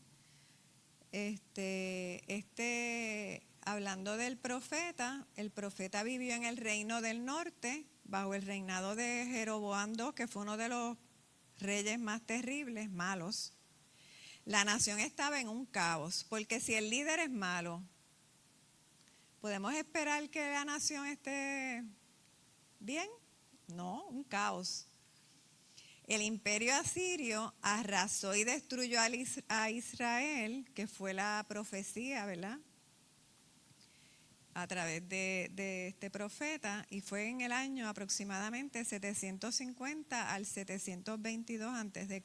Hablando del profeta, el profeta vivió en el reino del norte, bajo el reinado de Jeroboam II, que fue uno de los reyes más terribles, malos. La nación estaba en un caos, porque si el líder es malo, ¿podemos esperar que la nación esté bien? No, un caos. El imperio asirio arrasó y destruyó a Israel, que fue la profecía, ¿verdad?, a través de este profeta, y fue en el año aproximadamente 750 al 722 a.C.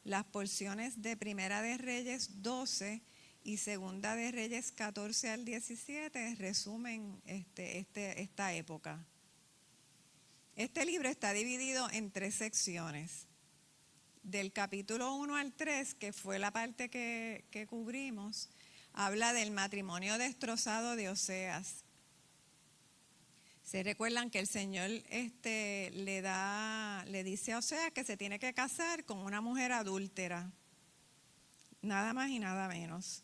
Las porciones de Primera de Reyes 12 y Segunda de Reyes 14 al 17 resumen esta época. Este libro está dividido en 3 secciones. Del capítulo 1 al 3, que fue la parte que cubrimos, habla del matrimonio destrozado de Oseas. ¿Se recuerdan que el Señor le dice a Oseas que se tiene que casar con una mujer adúltera? Nada más y nada menos.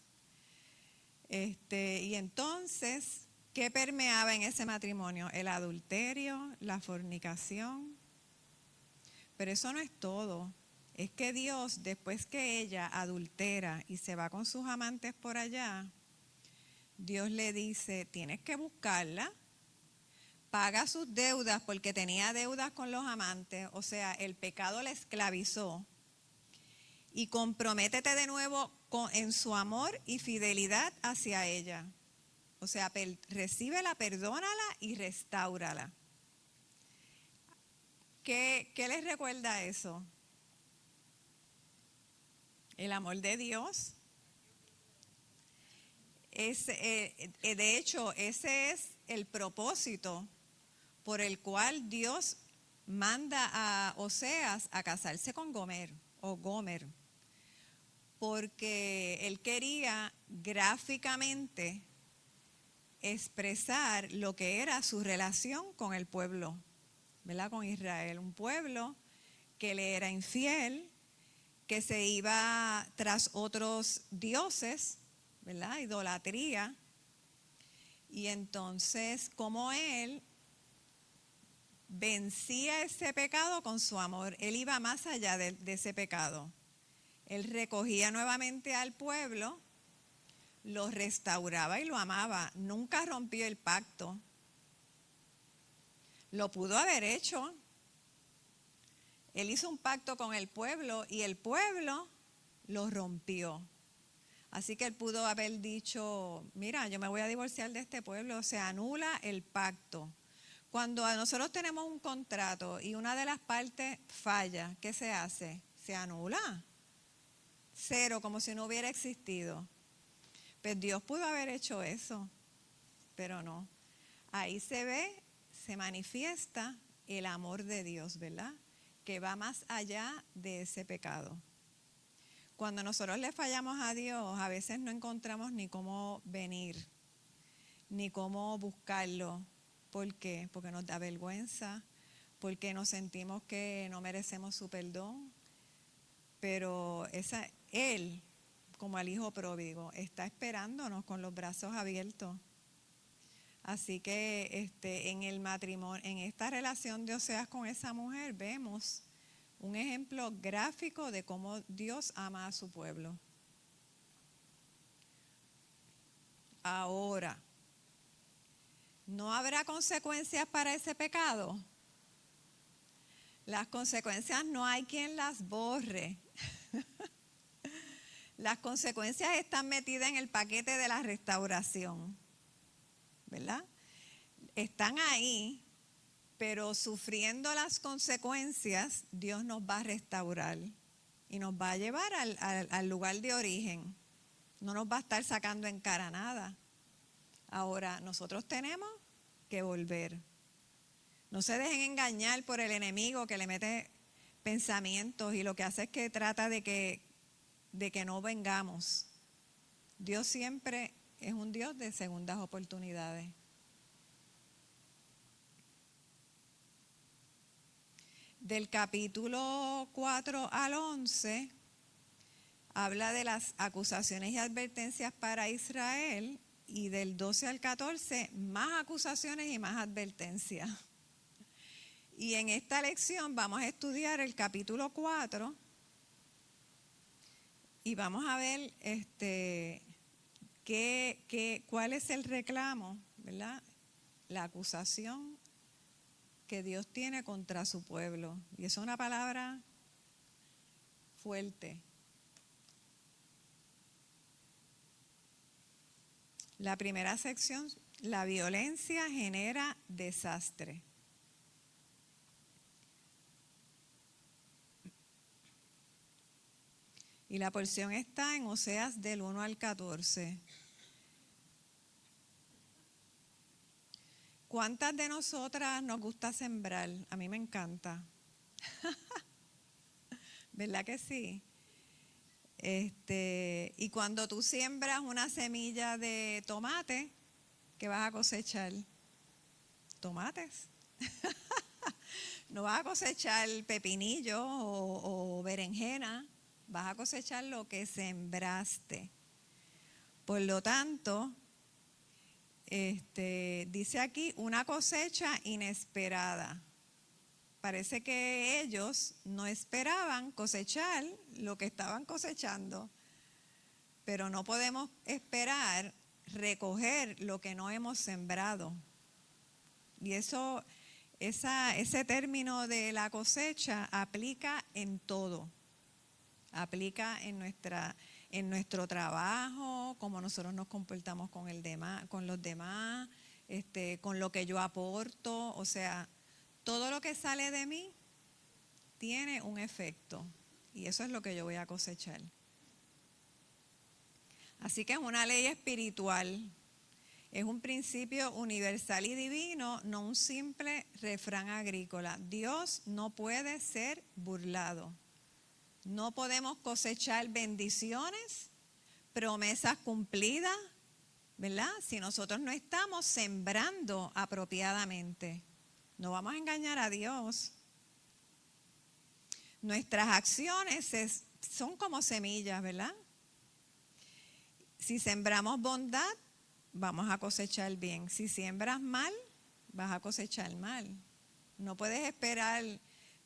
Y entonces, ¿qué permeaba en ese matrimonio? El adulterio, la fornicación. Pero eso no es todo. Es que Dios, después que ella adultera y se va con sus amantes por allá, Dios le dice, tienes que buscarla, paga sus deudas porque tenía deudas con los amantes, o sea, el pecado la esclavizó, y comprométete de nuevo en su amor y fidelidad hacia ella. O sea, recíbela, perdónala y restáurala. ¿Qué les recuerda eso? El amor de Dios. De hecho, ese es el propósito por el cual Dios manda a Oseas a casarse con Gomer, porque él quería gráficamente expresar lo que era su relación con el pueblo, ¿verdad?, con Israel, un pueblo que le era infiel, que se iba tras otros dioses, ¿verdad?, idolatría. Y entonces, como él vencía ese pecado con su amor, él iba más allá de ese pecado. Él recogía nuevamente al pueblo, lo restauraba y lo amaba. Nunca rompió el pacto. Lo pudo haber hecho. Él hizo un pacto con el pueblo y el pueblo lo rompió. Así que él pudo haber dicho, mira, yo me voy a divorciar de este pueblo. Se anula el pacto. Cuando nosotros tenemos un contrato y una de las partes falla, ¿qué se hace? Se anula. Cero, como si no hubiera existido. Pues Dios pudo haber hecho eso, pero no. Ahí se manifiesta el amor de Dios, ¿verdad?, que va más allá de ese pecado. Cuando nosotros le fallamos a Dios, a veces no encontramos ni cómo venir, ni cómo buscarlo, ¿Por qué? Porque nos da vergüenza, porque nos sentimos que no merecemos su perdón. Pero Él, como al hijo pródigo, está esperándonos con los brazos abiertos. Así que en el matrimonio, en esta relación de Oseas con esa mujer, vemos un ejemplo gráfico de cómo Dios ama a su pueblo. Ahora, ¿no habrá consecuencias para ese pecado? Las consecuencias no hay quien las borre. Las consecuencias están metidas en el paquete de la restauración, ¿verdad? Están ahí, pero sufriendo las consecuencias, Dios nos va a restaurar y nos va a llevar al lugar de origen. No nos va a estar sacando en cara nada. Ahora, nosotros tenemos que volver. No se dejen engañar por el enemigo que le mete pensamientos y lo que hace es que trata de que no vengamos. Dios siempre es un Dios de segundas oportunidades. Del capítulo 4 al 11 habla de las acusaciones y advertencias para Israel, y del 12 al 14 más acusaciones y más advertencias. Y en esta lección vamos a estudiar el capítulo 4 y vamos a ver cuál es el reclamo, ¿verdad? La acusación que Dios tiene contra su pueblo. Y es una palabra fuerte. La primera sección, la violencia genera desastre. Y la porción está en Oseas del 1 al 14. ¿Cuántas de nosotras nos gusta sembrar? A mí me encanta. ¿Verdad que sí? Y cuando tú siembras una semilla de tomate, ¿qué vas a cosechar? Tomates. No vas a cosechar pepinillo o berenjena, vas a cosechar lo que sembraste. Por lo tanto, dice aquí una cosecha inesperada. Parece que ellos no esperaban cosechar lo que estaban cosechando, pero no podemos esperar recoger lo que no hemos sembrado. Y ese término de la cosecha aplica en todo. Aplica en nuestro trabajo, cómo nosotros nos comportamos con los demás, con lo que yo aporto. O sea, todo lo que sale de mí tiene un efecto, y eso es lo que yo voy a cosechar. Así que es una ley espiritual, es un principio universal y divino, no un simple refrán agrícola. Dios no puede ser burlado. No podemos cosechar bendiciones, promesas cumplidas, ¿verdad? Si nosotros no estamos sembrando apropiadamente. No vamos a engañar a Dios. Nuestras acciones son como semillas, ¿verdad? Si sembramos bondad, vamos a cosechar bien. Si siembras mal, vas a cosechar mal. No puedes esperar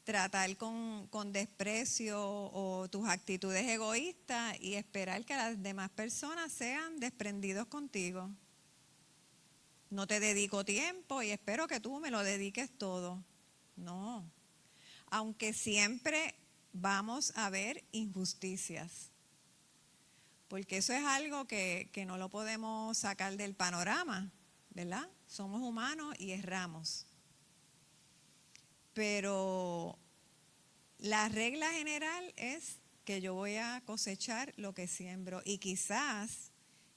tratar con desprecio o tus actitudes egoístas y esperar que las demás personas sean desprendidos contigo. No te dedico tiempo y espero que tú me lo dediques todo. No. Aunque siempre vamos a ver injusticias. Porque eso es algo que no lo podemos sacar del panorama, ¿verdad? Somos humanos y erramos. Pero la regla general es que yo voy a cosechar lo que siembro. Y quizás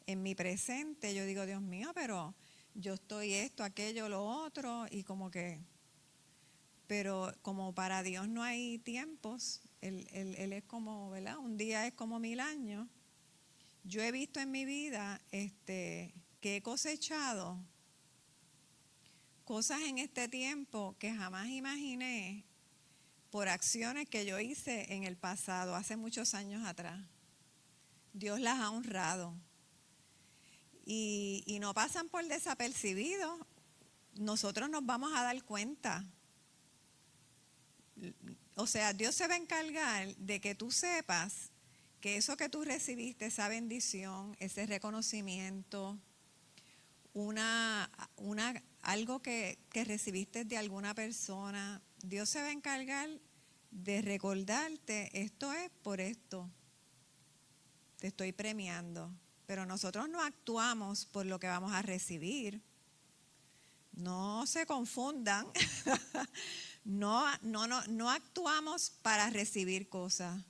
en mi presente yo digo, Dios mío, pero yo estoy esto, aquello, lo otro, y pero como para Dios no hay tiempos, Él es como, ¿verdad? Un día es como 1000 años. Yo he visto en mi vida que he cosechado cosas en este tiempo que jamás imaginé por acciones que yo hice en el pasado, hace muchos años atrás. Dios las ha honrado. Y no pasan por desapercibidos. Nosotros nos vamos a dar cuenta. O sea, Dios se va a encargar de que tú sepas que eso que tú recibiste, esa bendición, ese reconocimiento, algo que recibiste de alguna persona, Dios se va a encargar de recordarte, esto es por esto, te estoy premiando. Pero nosotros no actuamos por lo que vamos a recibir. No se confundan. No actuamos para recibir cosas.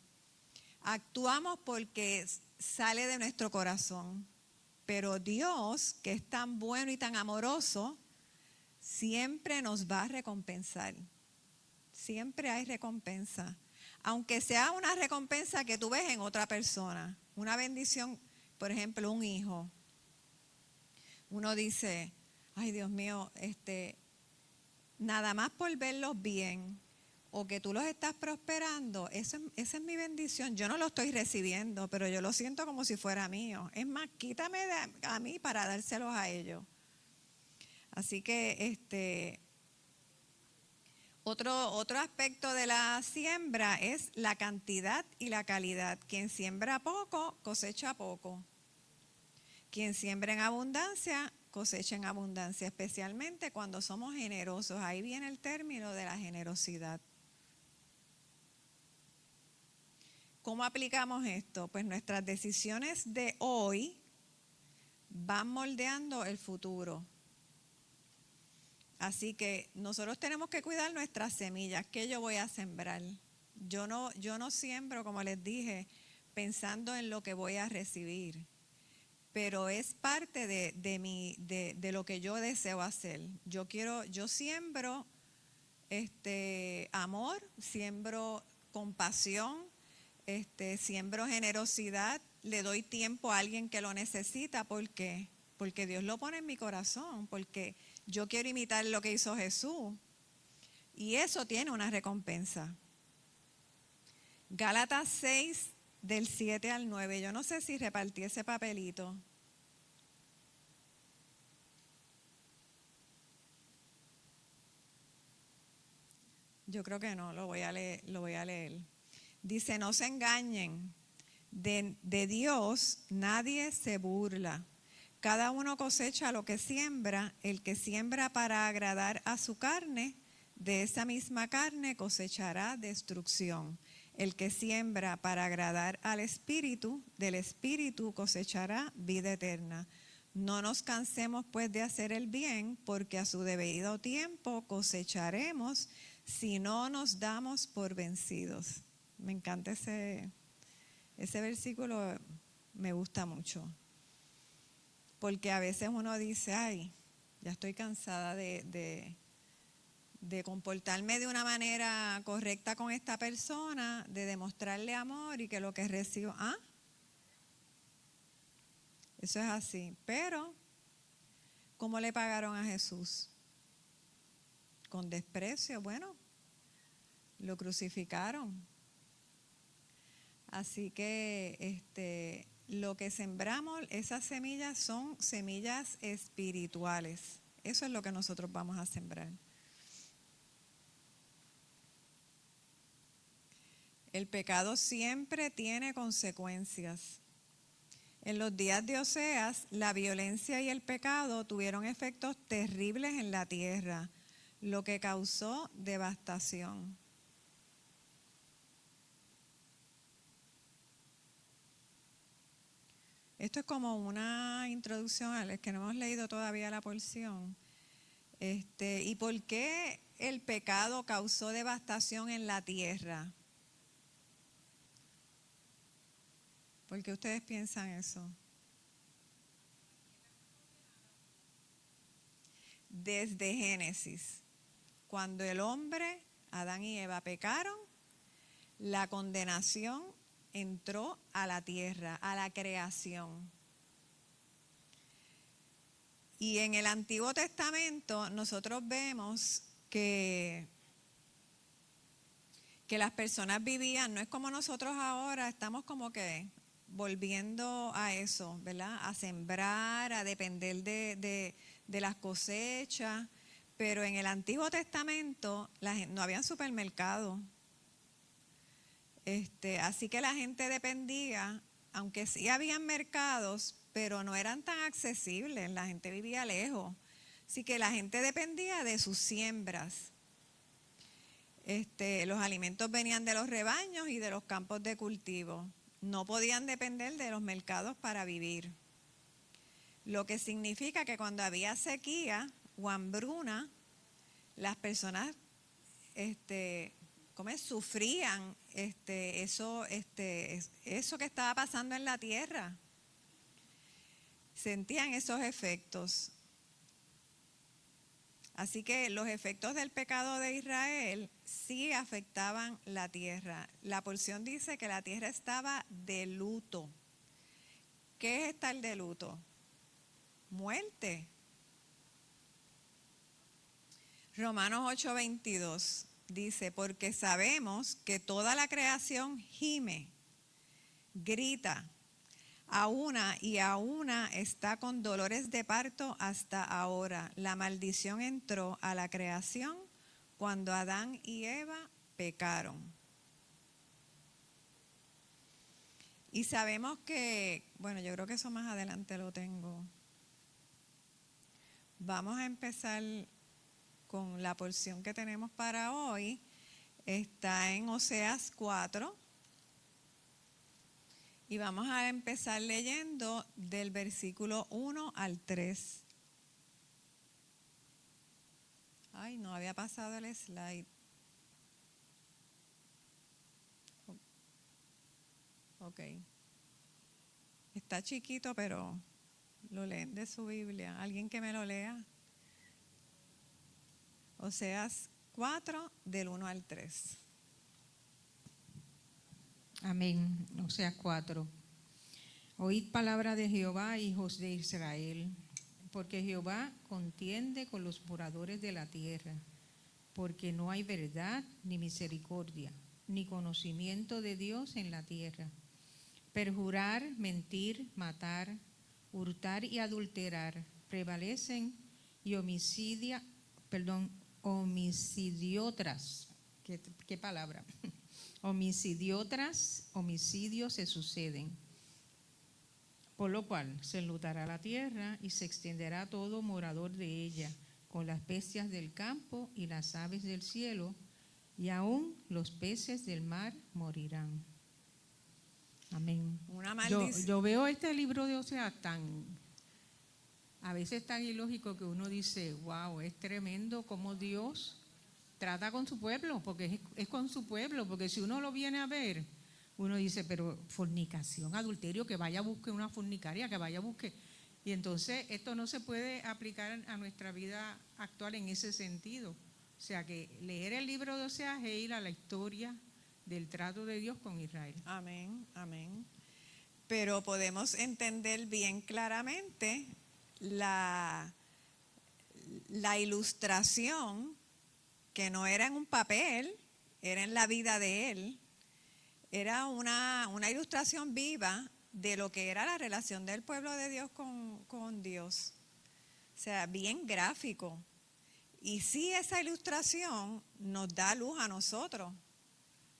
Actuamos porque sale de nuestro corazón. Pero Dios, que es tan bueno y tan amoroso, siempre nos va a recompensar. Siempre hay recompensa. Aunque sea una recompensa que tú ves en otra persona. Una bendición, por ejemplo, un hijo. Uno dice, ay Dios mío, nada más por verlos bien o que tú los estás prosperando, esa es mi bendición. Yo no lo estoy recibiendo, pero yo lo siento como si fuera mío. Es más, quítame a mí para dárselos a ellos. Así que otro aspecto de la siembra es la cantidad y la calidad. Quien siembra poco, cosecha poco. Quien siembra en abundancia, cosecha en abundancia, especialmente cuando somos generosos. Ahí viene el término de la generosidad. ¿Cómo aplicamos esto? Pues nuestras decisiones de hoy van moldeando el futuro. Así que nosotros tenemos que cuidar nuestras semillas. ¿Qué yo voy a sembrar? Yo no siembro, como les dije, pensando en lo que voy a recibir. Pero es parte de lo que yo deseo hacer. Yo siembro amor, siembro compasión, siembro generosidad, le doy tiempo a alguien que lo necesita. ¿Por qué? Porque Dios lo pone en mi corazón, porque yo quiero imitar lo que hizo Jesús. Y eso tiene una recompensa. Gálatas 6, del 7 al 9. Yo no sé si repartí ese papelito. Yo creo que no, lo voy a leer. Dice, no se engañen, de Dios nadie se burla. Cada uno cosecha lo que siembra. El que siembra para agradar a su carne, de esa misma carne cosechará destrucción. El que siembra para agradar al Espíritu, del Espíritu cosechará vida eterna. No nos cansemos pues de hacer el bien, porque a su debido tiempo cosecharemos si no nos damos por vencidos. Me encanta ese versículo, me gusta mucho. Porque a veces uno dice, ay, ya estoy cansada de comportarme de una manera correcta con esta persona, de demostrarle amor y que lo que recibo, eso es así. Pero, ¿cómo le pagaron a Jesús? Con desprecio. Bueno, lo crucificaron. Así que lo que sembramos, esas semillas son semillas espirituales. Eso es lo que nosotros vamos a sembrar. El pecado siempre tiene consecuencias. En los días de Oseas, la violencia y el pecado tuvieron efectos terribles en la tierra, lo que causó devastación. Esto es como una introducción a los que no hemos leído todavía la porción. ¿Y por qué el pecado causó devastación en la tierra? ¿Por qué ustedes piensan eso? Desde Génesis, cuando el hombre, Adán y Eva, pecaron, la condenación entró a la tierra, a la creación. Y en el Antiguo Testamento nosotros vemos que las personas vivían, no es como nosotros ahora, estamos como que volviendo a eso, ¿verdad? A sembrar, a depender de las cosechas, pero en el Antiguo Testamento no habían supermercados. Así que la gente dependía, aunque sí habían mercados, pero no eran tan accesibles, la gente vivía lejos. Así que la gente dependía de sus siembras. Los alimentos venían de los rebaños y de los campos de cultivo. No podían depender de los mercados para vivir. Lo que significa que cuando había sequía o hambruna, las personas sufrían eso que estaba pasando en la tierra. Sentían esos efectos. Así que los efectos del pecado de Israel sí afectaban la tierra. La porción dice que la tierra estaba de luto. ¿Qué es estar de luto? Muerte. Romanos 8:22 dice, porque sabemos que toda la creación gime, grita, a una está con dolores de parto hasta ahora. La maldición entró a la creación cuando Adán y Eva pecaron. Y sabemos que, bueno, yo creo que eso más adelante lo tengo. Vamos a empezar con la porción que tenemos para hoy. Está en Oseas 4. Y vamos a empezar leyendo del versículo 1 al 3. Ay, no había pasado el slide. Ok. Está chiquito, pero lo leen de su Biblia. ¿Alguien que me lo lea? Oseas 4, del 1 al 3. Amén. Oseas 4. Oíd palabra de Jehová, hijos de Israel, porque Jehová contiende con los moradores de la tierra, porque no hay verdad ni misericordia, ni conocimiento de Dios en la tierra. Perjurar, mentir, matar, hurtar y adulterar prevalecen y homicidiotras. ¿Qué palabra? Homicidios se suceden. Por lo cual se enlutará la tierra y se extenderá todo morador de ella, con las bestias del campo y las aves del cielo, y aún los peces del mar morirán. Amén. Una maldición. Yo veo este libro de Oseas a veces tan ilógico que uno dice, wow, es tremendo cómo Dios trata con su pueblo, porque es con su pueblo, porque si uno lo viene a ver, uno dice, pero fornicación, adulterio, que vaya a busque una fornicaria, que vaya a busque. Y entonces esto no se puede aplicar a nuestra vida actual en ese sentido. O sea que leer el libro de Oseas es ir a la historia del trato de Dios con Israel. Amén, amén. Pero podemos entender bien claramente la ilustración, que no era en un papel, era en la vida de él. Era una ilustración viva de lo que era la relación del pueblo de Dios con Dios. O sea, bien gráfico. Y sí, esa ilustración nos da luz a nosotros,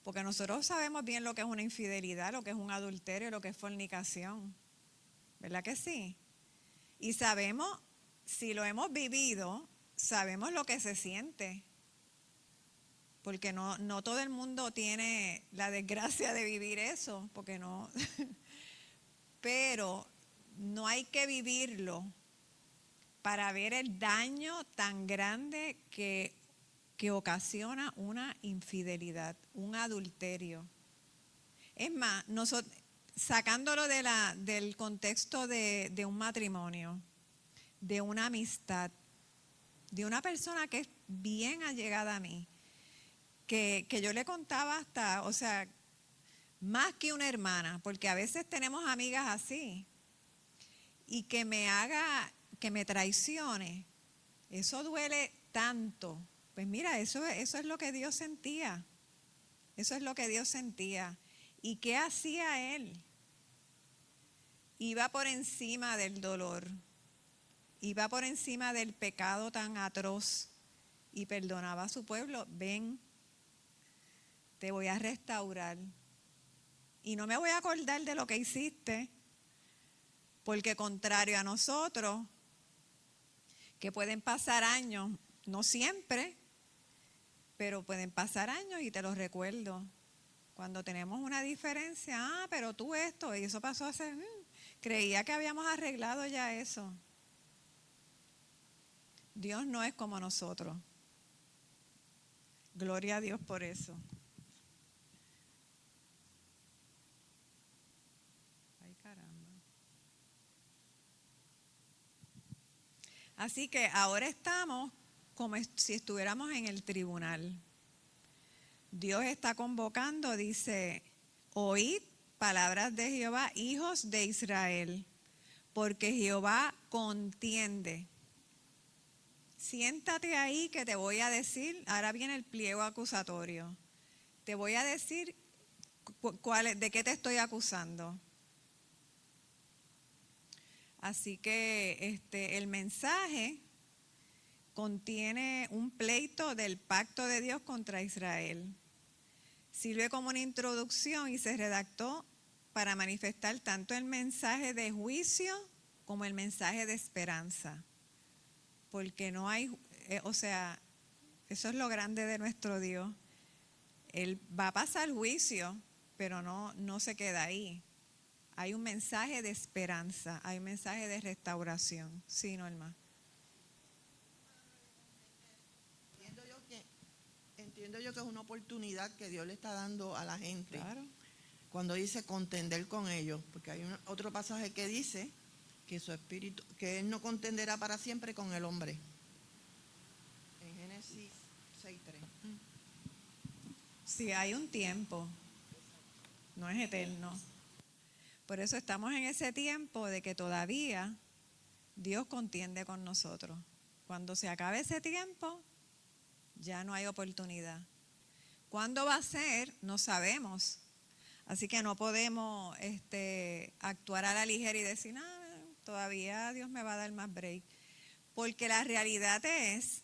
porque nosotros sabemos bien lo que es una infidelidad, lo que es un adulterio, lo que es fornicación. ¿Verdad que sí? Y sabemos, si lo hemos vivido, sabemos lo que se siente. Porque no todo el mundo tiene la desgracia de vivir eso, porque no. Pero no hay que vivirlo para ver el daño tan grande que ocasiona una infidelidad, un adulterio. Es más, sacándolo del contexto de un matrimonio, de una amistad, de una persona que es bien allegada a mí, que yo le contaba hasta, o sea, más que una hermana, porque a veces tenemos amigas así, y que me haga que me traicione, eso duele tanto. Pues mira, eso es lo que Dios sentía. Eso es lo que Dios sentía. ¿Y qué hacía Él? Iba por encima del dolor, iba por encima del pecado tan atroz y perdonaba a su pueblo. Ven, te voy a restaurar. Y no me voy a acordar de lo que hiciste, porque contrario a nosotros, que pueden pasar años, no siempre, pero pueden pasar años y te los recuerdo. Cuando tenemos una diferencia, pero tú esto, y eso pasó hace, creía que habíamos arreglado ya eso. Dios no es como nosotros. Gloria a Dios por eso. Ay, caramba. Así que ahora estamos como si estuviéramos en el tribunal. Dios está convocando, dice, oíd palabras de Jehová, hijos de Israel, porque Jehová contiende. Siéntate ahí que te voy a decir, ahora viene el pliego acusatorio. Te voy a decir de qué te estoy acusando. Así que el mensaje contiene un pleito del pacto de Dios contra Israel. Sirve como una introducción y se redactó para manifestar tanto el mensaje de juicio como el mensaje de esperanza. Porque no hay, eso es lo grande de nuestro Dios. Él va a pasar juicio, pero no se queda ahí. Hay un mensaje de esperanza, hay un mensaje de restauración. Sí, Norma. Entiendo yo que es una oportunidad que Dios le está dando a la gente. Claro. Cuando dice contender con ellos, porque hay otro pasaje que dice que su espíritu, que Él no contenderá para siempre con el hombre. En Génesis 6:3. Sí, hay un tiempo, no es eterno. Por eso estamos en ese tiempo de que todavía Dios contiende con nosotros. Cuando se acabe ese tiempo, ya no hay oportunidad. ¿Cuándo va a ser? No sabemos. Así que no podemos actuar a la ligera y decir, todavía Dios me va a dar más break. Porque la realidad es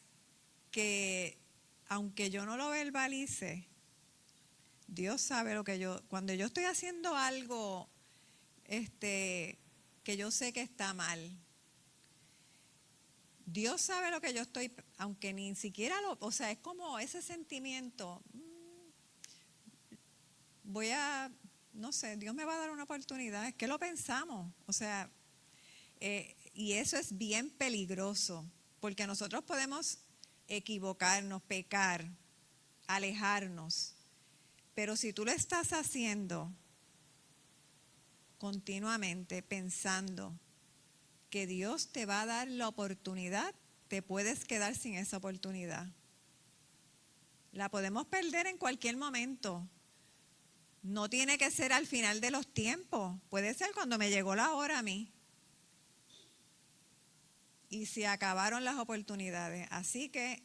que, aunque yo no lo verbalice, Dios sabe lo que cuando yo estoy haciendo algo que yo sé que está mal, Dios sabe lo que yo estoy, aunque ni siquiera es como ese sentimiento, Dios me va a dar una oportunidad, es que lo pensamos, y eso es bien peligroso, porque nosotros podemos equivocarnos, pecar, alejarnos, pero si tú lo estás haciendo continuamente pensando que Dios te va a dar la oportunidad, te puedes quedar sin esa oportunidad. La podemos perder en cualquier momento. No tiene que ser al final de los tiempos. Puede ser cuando me llegó la hora a mí. Y se acabaron las oportunidades. Así que,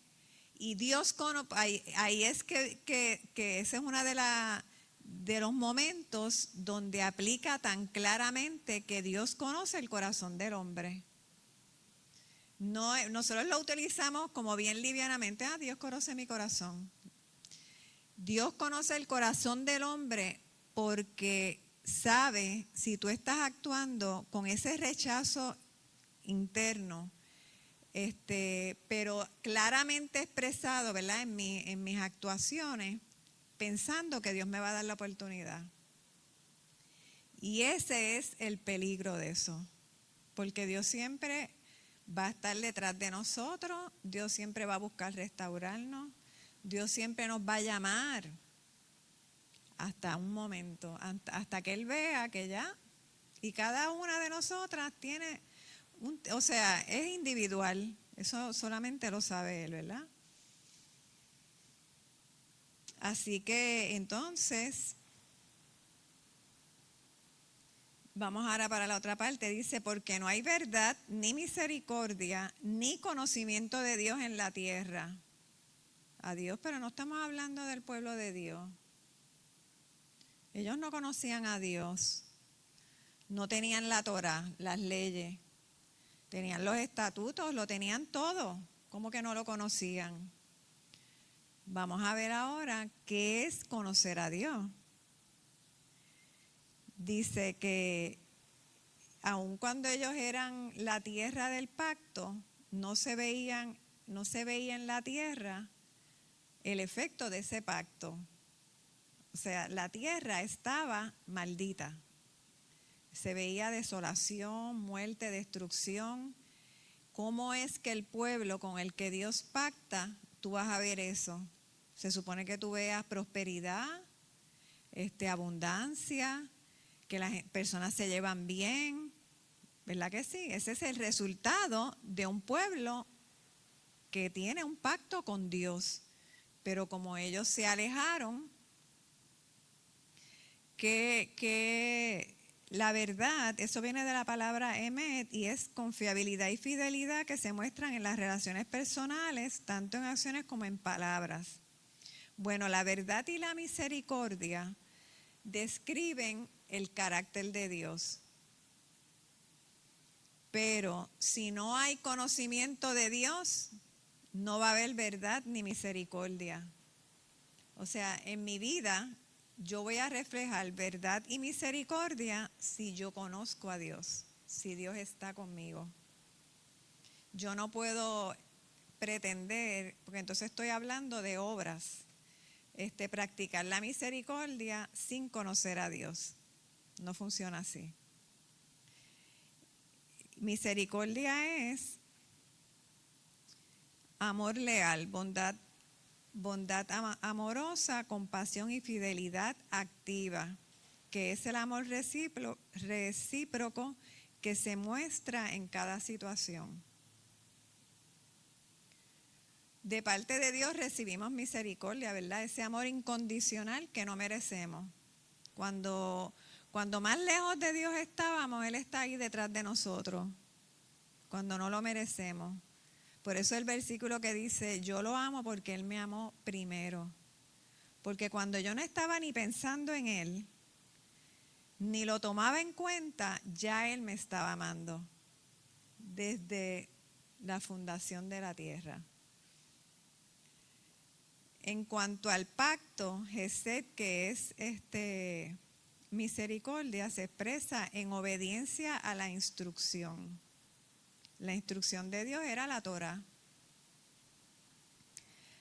y Dios, ahí es que ese es uno de los momentos donde aplica tan claramente que Dios conoce el corazón del hombre. No, nosotros lo utilizamos como bien livianamente, Dios conoce mi corazón. Dios conoce el corazón del hombre porque sabe si tú estás actuando con ese rechazo interno, pero claramente expresado, ¿verdad? En mis actuaciones, pensando que Dios me va a dar la oportunidad. Y ese es el peligro de eso, porque Dios siempre va a estar detrás de nosotros, Dios siempre va a buscar restaurarnos, Dios siempre nos va a llamar hasta un momento, hasta que Él vea que ya, y cada una de nosotras tiene, es individual, eso solamente lo sabe Él, ¿verdad? Así que entonces Vamos ahora para la otra parte. Dice, porque no hay verdad, ni misericordia, ni conocimiento de Dios en la tierra. A Dios, pero no estamos hablando del pueblo de Dios. Ellos no conocían a Dios. No tenían la Torá, las leyes. Tenían los estatutos, lo tenían todo. ¿Cómo que no lo conocían? Vamos a ver ahora qué es conocer a Dios. Dice que aun cuando ellos eran la tierra del pacto, no se veía en la tierra el efecto de ese pacto. O sea, la tierra estaba maldita. Se veía desolación, muerte, destrucción. ¿Cómo es que el pueblo con el que Dios pacta, tú vas a ver eso? Se supone que tú veas prosperidad, abundancia, que las personas se llevan bien, ¿verdad que sí? Ese es el resultado de un pueblo que tiene un pacto con Dios. Pero como ellos se alejaron, que la verdad, eso viene de la palabra emet y es confiabilidad y fidelidad que se muestran en las relaciones personales, tanto en acciones como en palabras. Bueno, la verdad y la misericordia describen el carácter de Dios. Pero si no hay conocimiento de Dios, no va a haber verdad ni misericordia. O sea, en mi vida yo voy a reflejar verdad y misericordia si yo conozco a Dios, si Dios está conmigo. Yo no puedo pretender, porque entonces estoy hablando de obras, practicar la misericordia sin conocer a Dios. No funciona así. Misericordia es amor leal, bondad amorosa, compasión y fidelidad activa, que es el amor recíproco que se muestra en cada situación. De parte de Dios recibimos misericordia, ¿verdad? Ese amor incondicional que no merecemos. Cuando más lejos de Dios estábamos, Él está ahí detrás de nosotros, cuando no lo merecemos. Por eso el versículo que dice, yo lo amo porque Él me amó primero. Porque cuando yo no estaba ni pensando en Él, ni lo tomaba en cuenta, ya Él me estaba amando desde la fundación de la tierra. En cuanto al pacto, Gesed, que es misericordia, se expresa en obediencia a la instrucción. La instrucción de Dios era la Torá.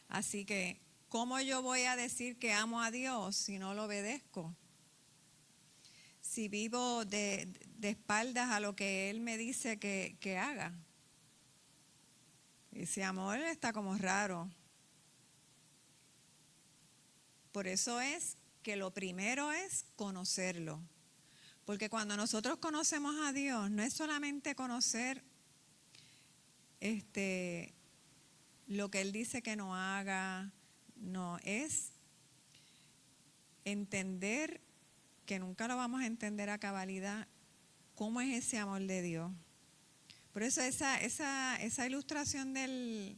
Así que, ¿cómo yo voy a decir que amo a Dios si no lo obedezco? Si vivo de espaldas a lo que Él me dice que haga. Ese amor está como raro. Por eso es que lo primero es conocerlo. Porque cuando nosotros conocemos a Dios, no es solamente conocer lo que Él dice que no haga, no, es entender, que nunca lo vamos a entender a cabalidad, cómo es ese amor de Dios. Por eso esa ilustración del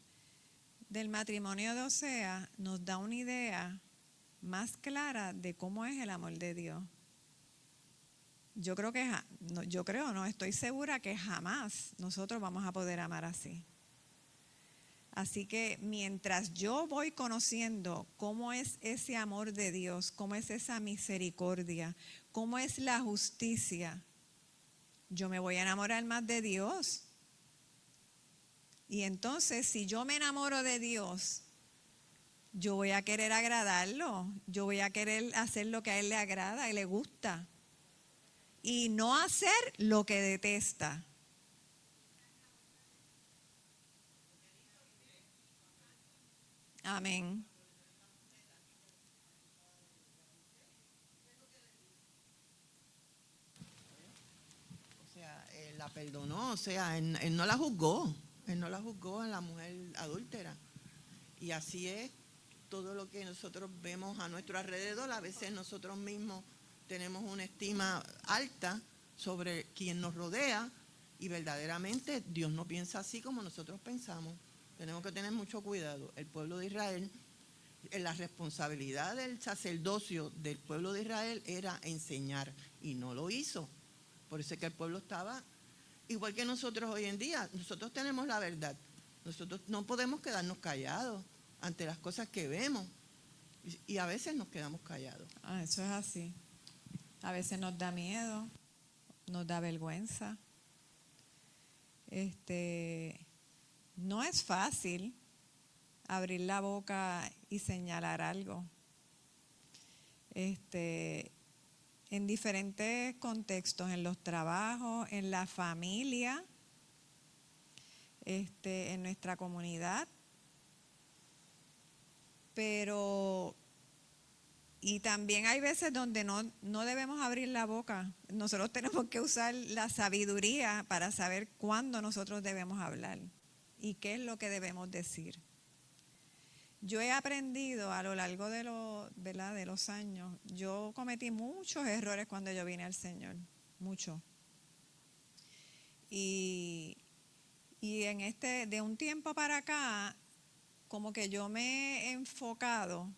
matrimonio de Osea nos da una idea más clara de cómo es el amor de Dios. Estoy segura que jamás nosotros vamos a poder amar así. Así que mientras yo voy conociendo cómo es ese amor de Dios, cómo es esa misericordia, cómo es la justicia, yo me voy a enamorar más de Dios. Y entonces, si yo me enamoro de Dios, yo voy a querer agradarlo, yo voy a querer hacer lo que a Él le agrada y le gusta. Y no hacer lo que detesta. Amén. O sea, Él la perdonó, o sea, él no la juzgó. Él no la juzgó a la mujer adúltera. Y así es todo lo que nosotros vemos a nuestro alrededor. A veces nosotros mismos tenemos una estima alta sobre quien nos rodea y verdaderamente Dios no piensa así como nosotros pensamos. Tenemos que tener mucho cuidado. El pueblo de Israel, la responsabilidad del sacerdocio del pueblo de Israel era enseñar y no lo hizo. Por eso es que el pueblo estaba igual que nosotros hoy en día. Nosotros tenemos la verdad. Nosotros no podemos quedarnos callados ante las cosas que vemos y a veces nos quedamos callados. Eso es así. A veces nos da miedo, nos da vergüenza. No es fácil abrir la boca y señalar algo. En diferentes contextos, en los trabajos, en la familia, en nuestra comunidad. Pero, y también hay veces donde no debemos abrir la boca. Nosotros tenemos que usar la sabiduría para saber cuándo nosotros debemos hablar y qué es lo que debemos decir. Yo he aprendido a lo largo de los años, yo cometí muchos errores cuando yo vine al Señor, muchos. Y de un tiempo para acá, como que yo me he enfocado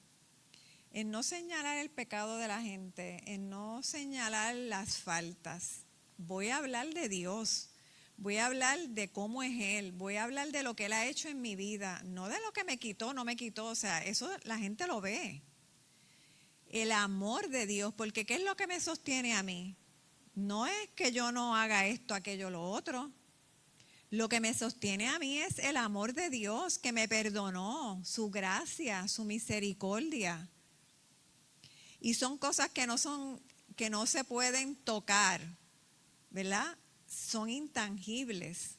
en no señalar el pecado de la gente, en no señalar las faltas. Voy a hablar de Dios. Voy a hablar de cómo es Él, voy a hablar de lo que Él ha hecho en mi vida, no de lo que me quitó, no me quitó, o sea, eso la gente lo ve. El amor de Dios, porque ¿qué es lo que me sostiene a mí? No es que yo no haga esto, aquello, lo otro. Lo que me sostiene a mí es el amor de Dios que me perdonó, su gracia, su misericordia. Y son cosas que no se pueden tocar, ¿verdad? Son intangibles,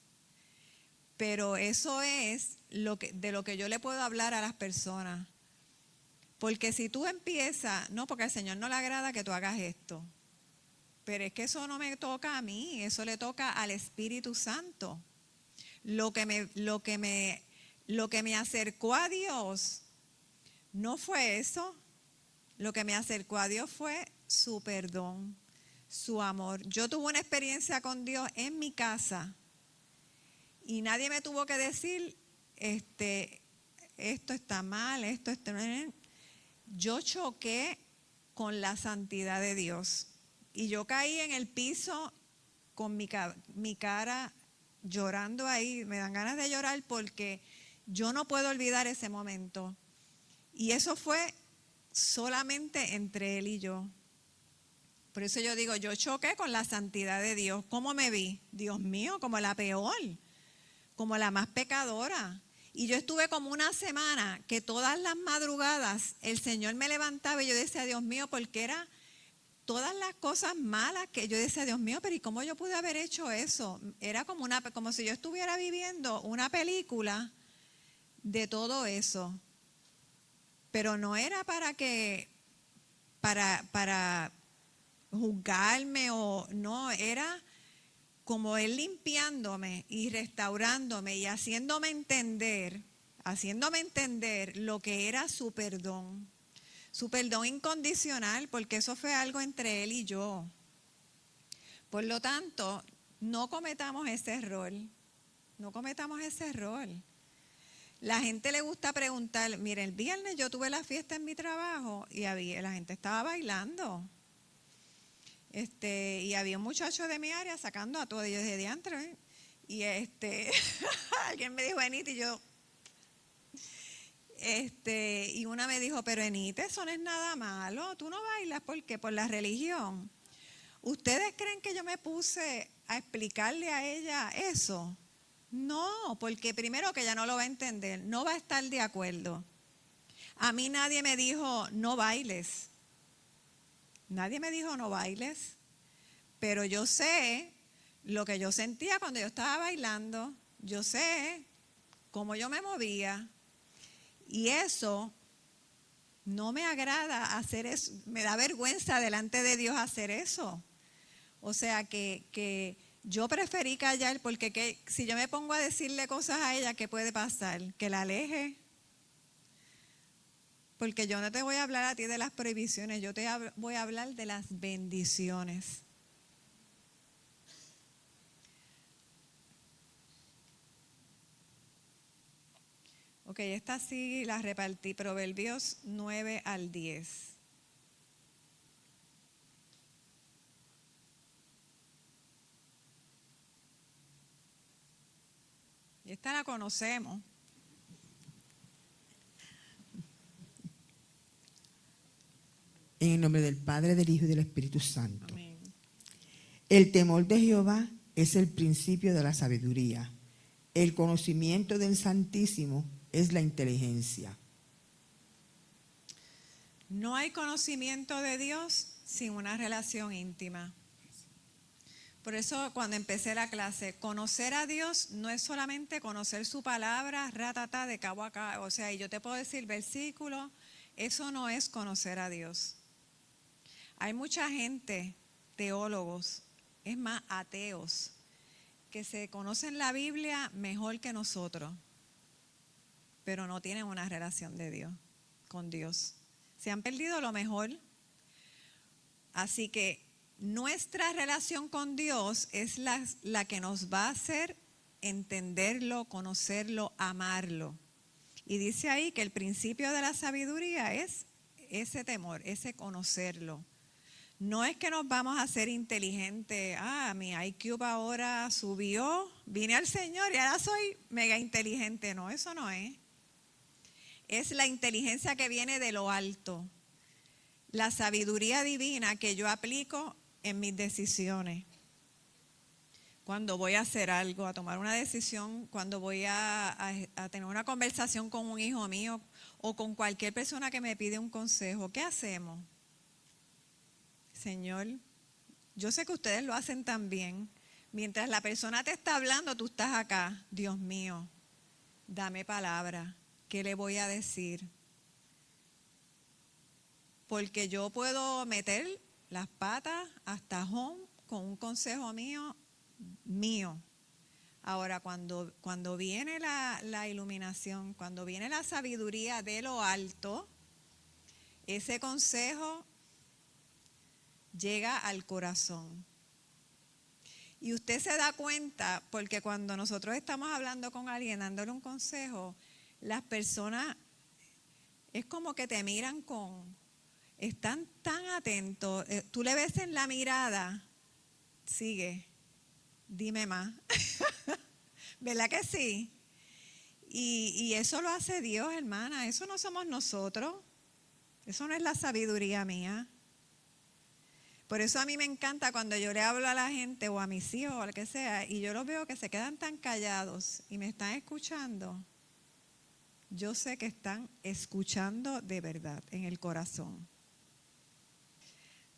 pero eso es de lo que yo le puedo hablar a las personas. Porque si tú empiezas, no, porque al Señor no le agrada que tú hagas esto, pero es que eso no me toca a mí, eso le toca al Espíritu Santo. Lo que me acercó a Dios no fue eso, lo que me acercó a Dios fue su perdón, su amor. Yo tuve una experiencia con Dios en mi casa y nadie me tuvo que decir esto está mal, esto está mal. Yo choqué con la santidad de Dios y yo caí en el piso con mi cara llorando ahí. Me dan ganas de llorar porque yo no puedo olvidar ese momento. Y eso fue solamente entre Él y yo. Por eso yo digo, yo choqué con la santidad de Dios. ¿Cómo me vi? Dios mío, como la peor, como la más pecadora. Y yo estuve como una semana que todas las madrugadas el Señor me levantaba y yo decía, Dios mío, porque era todas las cosas malas que yo decía, Dios mío, pero ¿y cómo yo pude haber hecho eso? Era como si yo estuviera viviendo una película de todo eso. Pero no era para juzgarme o no, era como Él limpiándome y restaurándome y haciéndome entender lo que era su perdón incondicional, porque eso fue algo entre Él y yo. Por lo tanto, no cometamos ese error. La gente le gusta preguntar, mire, el viernes yo tuve la fiesta en mi trabajo y la gente estaba bailando. Y había un muchacho de mi área sacando a todos. Y yo dije, diantre. Y alguien me dijo, Enita, y yo. Y una me dijo, pero Enita, eso no es nada malo. Tú no bailas, ¿por qué? Por la religión. ¿Ustedes creen que yo me puse a explicarle a ella eso? No, porque primero que ella no lo va a entender, no va a estar de acuerdo. A mí nadie me dijo, no bailes. Nadie me dijo no bailes, pero yo sé lo que yo sentía cuando yo estaba bailando, yo sé cómo yo me movía y eso no me agrada hacer eso, me da vergüenza delante de Dios hacer eso. O sea que yo preferí callar porque si yo me pongo a decirle cosas a ella, ¿qué puede pasar? Que la aleje. Porque yo no te voy a hablar a ti de las prohibiciones, yo te voy a hablar de las bendiciones. Ok, esta sí la repartí, Proverbios 9 al 10. Y esta la conocemos. En el nombre del Padre, del Hijo y del Espíritu Santo. Amén. El temor de Jehová es el principio de la sabiduría. El conocimiento del Santísimo es la inteligencia. No hay conocimiento de Dios sin una relación íntima. Por eso cuando empecé la clase, conocer a Dios no es solamente conocer su palabra, ratata, de cabo a cabo. O sea, y yo te puedo decir versículo, eso no es conocer a Dios. Hay mucha gente, teólogos, es más, ateos, que se conocen la Biblia mejor que nosotros, pero no tienen una relación de Dios, con Dios. Se han perdido lo mejor. Así que nuestra relación con Dios es la que nos va a hacer entenderlo, conocerlo, amarlo. Y dice ahí que el principio de la sabiduría es ese temor, ese conocerlo. No es que nos vamos a hacer inteligentes. Mi IQ ahora subió, vine al Señor y ahora soy mega inteligente. No, eso no es. Es la inteligencia que viene de lo alto. La sabiduría divina que yo aplico en mis decisiones. Cuando voy a hacer algo, a tomar una decisión, cuando voy a tener una conversación con un hijo mío o con cualquier persona que me pide un consejo, ¿qué hacemos? Señor, yo sé que ustedes lo hacen también. Mientras la persona te está hablando, tú estás acá. Dios mío, dame palabra. ¿Qué le voy a decir? Porque yo puedo meter las patas hasta home con un consejo mío. Ahora, cuando viene la iluminación, cuando viene la sabiduría de lo alto, ese consejo llega al corazón. Y usted se da cuenta, porque cuando nosotros estamos hablando con alguien, dándole un consejo, las personas es como que te miran están tan atentos. Tú le ves en la mirada, sigue, dime más. ¿Verdad que sí? Y eso lo hace Dios, hermana. Eso no somos nosotros. Eso no es la sabiduría mía. Por eso a mí me encanta cuando yo le hablo a la gente o a mis hijos o al que sea y yo los veo que se quedan tan callados y me están escuchando. Yo sé que están escuchando de verdad, en el corazón.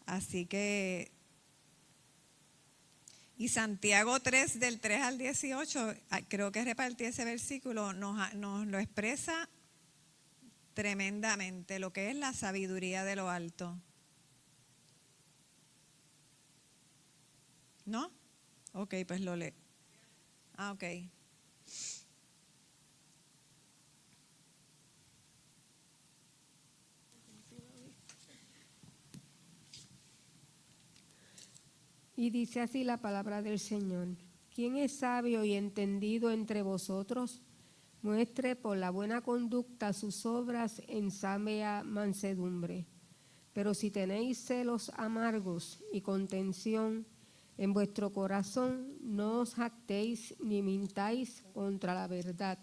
Así que, y Santiago 3, del 3 al 18, creo que repartí ese versículo, nos lo expresa tremendamente, lo que es la sabiduría de lo alto. ¿No? Ok, pues lo leo. Ok. Y dice así la palabra del Señor: ¿Quién es sabio y entendido entre vosotros? Muestre por la buena conducta sus obras en sabia mansedumbre. Pero si tenéis celos amargos y contención en vuestro corazón, no os jactéis ni mintáis contra la verdad.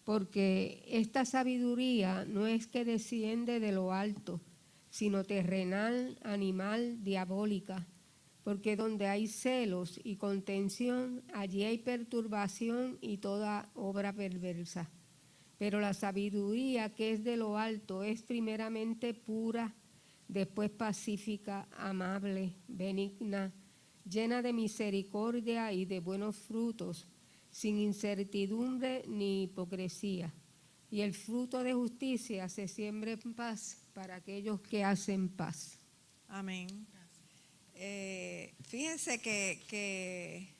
Porque esta sabiduría no es que desciende de lo alto, sino terrenal, animal, diabólica. Porque donde hay celos y contención, allí hay perturbación y toda obra perversa. Pero la sabiduría que es de lo alto es primeramente pura, después pacífica, amable, benigna, llena de misericordia y de buenos frutos, sin incertidumbre ni hipocresía. Y el fruto de justicia se siembra en paz para aquellos que hacen paz. Amén. Fíjense que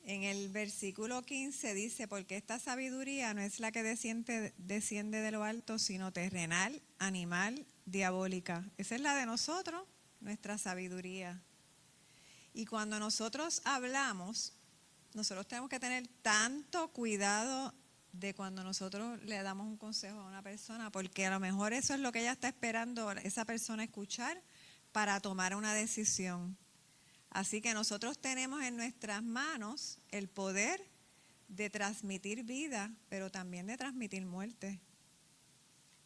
en el versículo 15 dice, porque esta sabiduría no es la que desciende de lo alto, sino terrenal, animal, diabólica. Esa es la de nosotros, nuestra sabiduría. Y cuando nosotros hablamos, nosotros tenemos que tener tanto cuidado de cuando nosotros le damos un consejo a una persona, porque a lo mejor eso es lo que ella está esperando, esa persona escuchar para tomar una decisión. Así que nosotros tenemos en nuestras manos el poder de transmitir vida, pero también de transmitir muerte.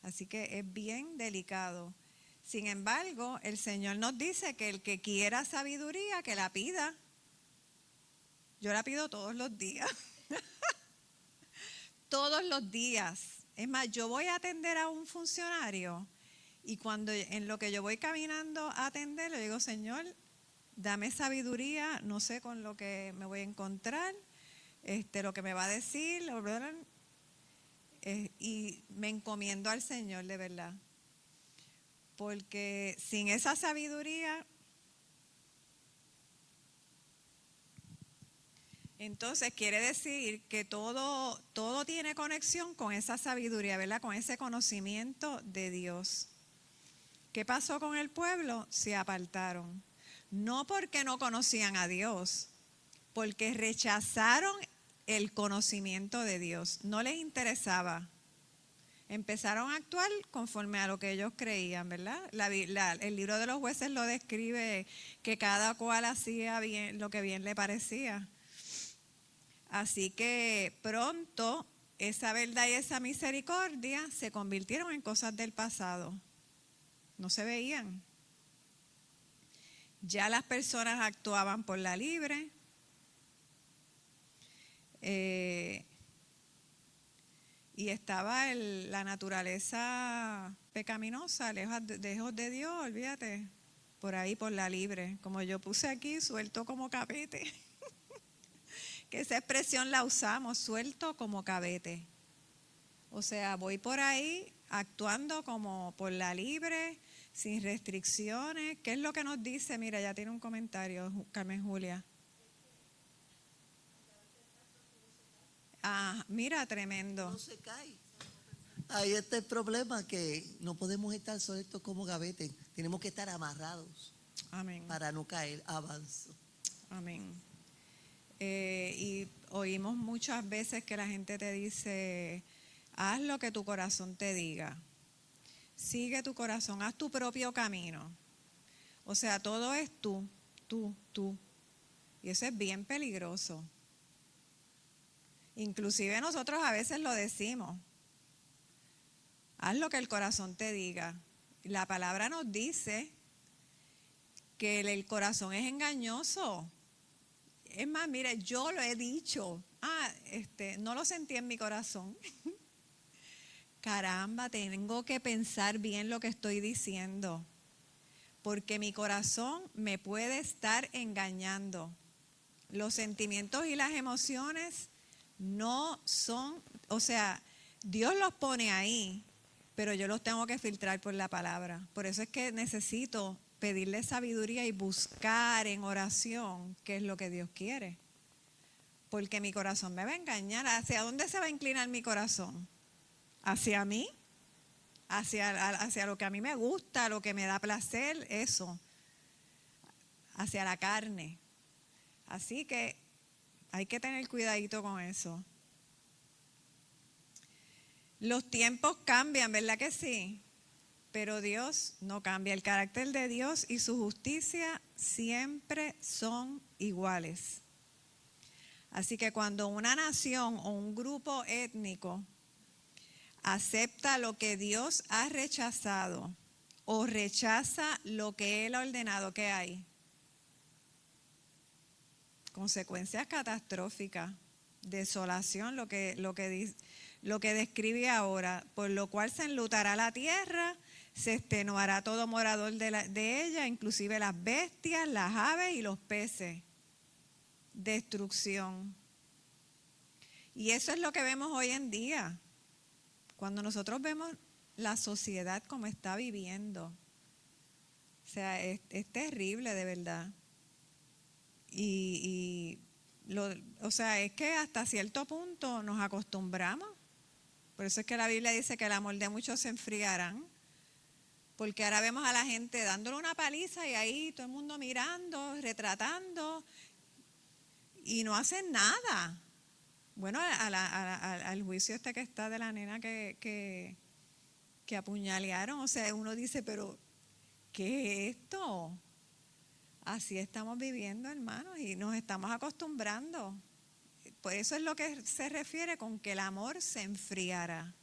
Así que es bien delicado. Sin embargo, el Señor nos dice que el que quiera sabiduría, que la pida. Yo la pido todos los días. Todos los días. Es más, yo voy a atender a un funcionario y cuando en lo que yo voy caminando a atenderlo, digo, Señor, dame sabiduría, no sé con lo que me voy a encontrar, lo que me va a decir, y me encomiendo al Señor de verdad. Porque sin esa sabiduría, entonces quiere decir que todo tiene conexión con esa sabiduría, ¿verdad? Con ese conocimiento de Dios. ¿Qué pasó con el pueblo? Se apartaron. No porque no conocían a Dios, porque rechazaron el conocimiento de Dios. No les interesaba. Empezaron a actuar conforme a lo que ellos creían, ¿verdad? El libro de los jueces lo describe que cada cual hacía bien lo que bien le parecía. Así que pronto esa verdad y esa misericordia se convirtieron en cosas del pasado. No se veían. Ya las personas actuaban por la libre. Y estaba la naturaleza pecaminosa, lejos de Dios, olvídate, por ahí por la libre. Como yo puse aquí, suelto como cabete. Que esa expresión la usamos, suelto como cabete. O sea, voy por ahí actuando como por la libre, sin restricciones. ¿Qué es lo que nos dice? Mira, ya tiene un comentario, Carmen Julia. Ah, mira, tremendo. No se cae. Ahí está el problema, que no podemos estar sueltos como gavete. Tenemos que estar amarrados. Amén. Para no caer. Avanzo. Amén. Y oímos muchas veces que la gente te dice, haz lo que tu corazón te diga. Sigue tu corazón, haz tu propio camino. O sea, todo es tú. Y eso es bien peligroso. Inclusive nosotros a veces lo decimos. Haz lo que el corazón te diga. La palabra nos dice que el corazón es engañoso. Es más, mire, yo lo he dicho. No lo sentí en mi corazón. Caramba, tengo que pensar bien lo que estoy diciendo. Porque mi corazón me puede estar engañando. Los sentimientos y las emociones no son, o sea, Dios los pone ahí, pero yo los tengo que filtrar por la palabra. Por eso es que necesito pedirle sabiduría y buscar en oración qué es lo que Dios quiere. Porque mi corazón me va a engañar. ¿Hacia dónde se va a inclinar mi corazón? ¿Hacia mí? ¿Hacia lo que a mí me gusta, lo que me da placer? Eso. Hacia la carne. Así que hay que tener cuidadito con eso. Los tiempos cambian, ¿verdad que sí? Pero Dios no cambia. El carácter de Dios y su justicia siempre son iguales. Así que cuando una nación o un grupo étnico acepta lo que Dios ha rechazado o rechaza lo que Él ha ordenado, ¿qué hay? Consecuencias catastróficas, desolación, lo que describe ahora, por lo cual se enlutará la tierra, se extenuará todo morador de ella, inclusive las bestias, las aves y los peces. Destrucción. Y eso es lo que vemos hoy en día. Cuando nosotros vemos la sociedad como está viviendo, o sea, es terrible de verdad. O sea, es que hasta cierto punto nos acostumbramos. Por eso es que la Biblia dice que el amor de muchos se enfriarán. Porque ahora vemos a la gente dándole una paliza y ahí todo el mundo mirando, retratando, y no hacen nada. Bueno, al juicio que está de la nena que apuñalearon. O sea, uno dice, pero ¿qué es esto? Así estamos viviendo, hermanos, y nos estamos acostumbrando. Por eso es lo que se refiere con que el amor se enfriará.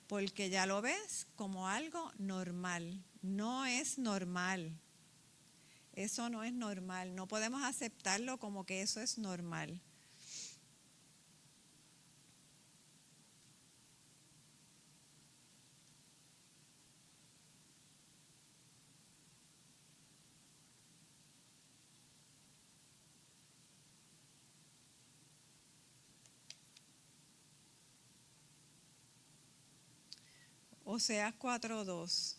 Porque ya lo ves como algo normal. No es normal. Eso no es normal. No podemos aceptarlo como que eso es normal. Oseas 4:2.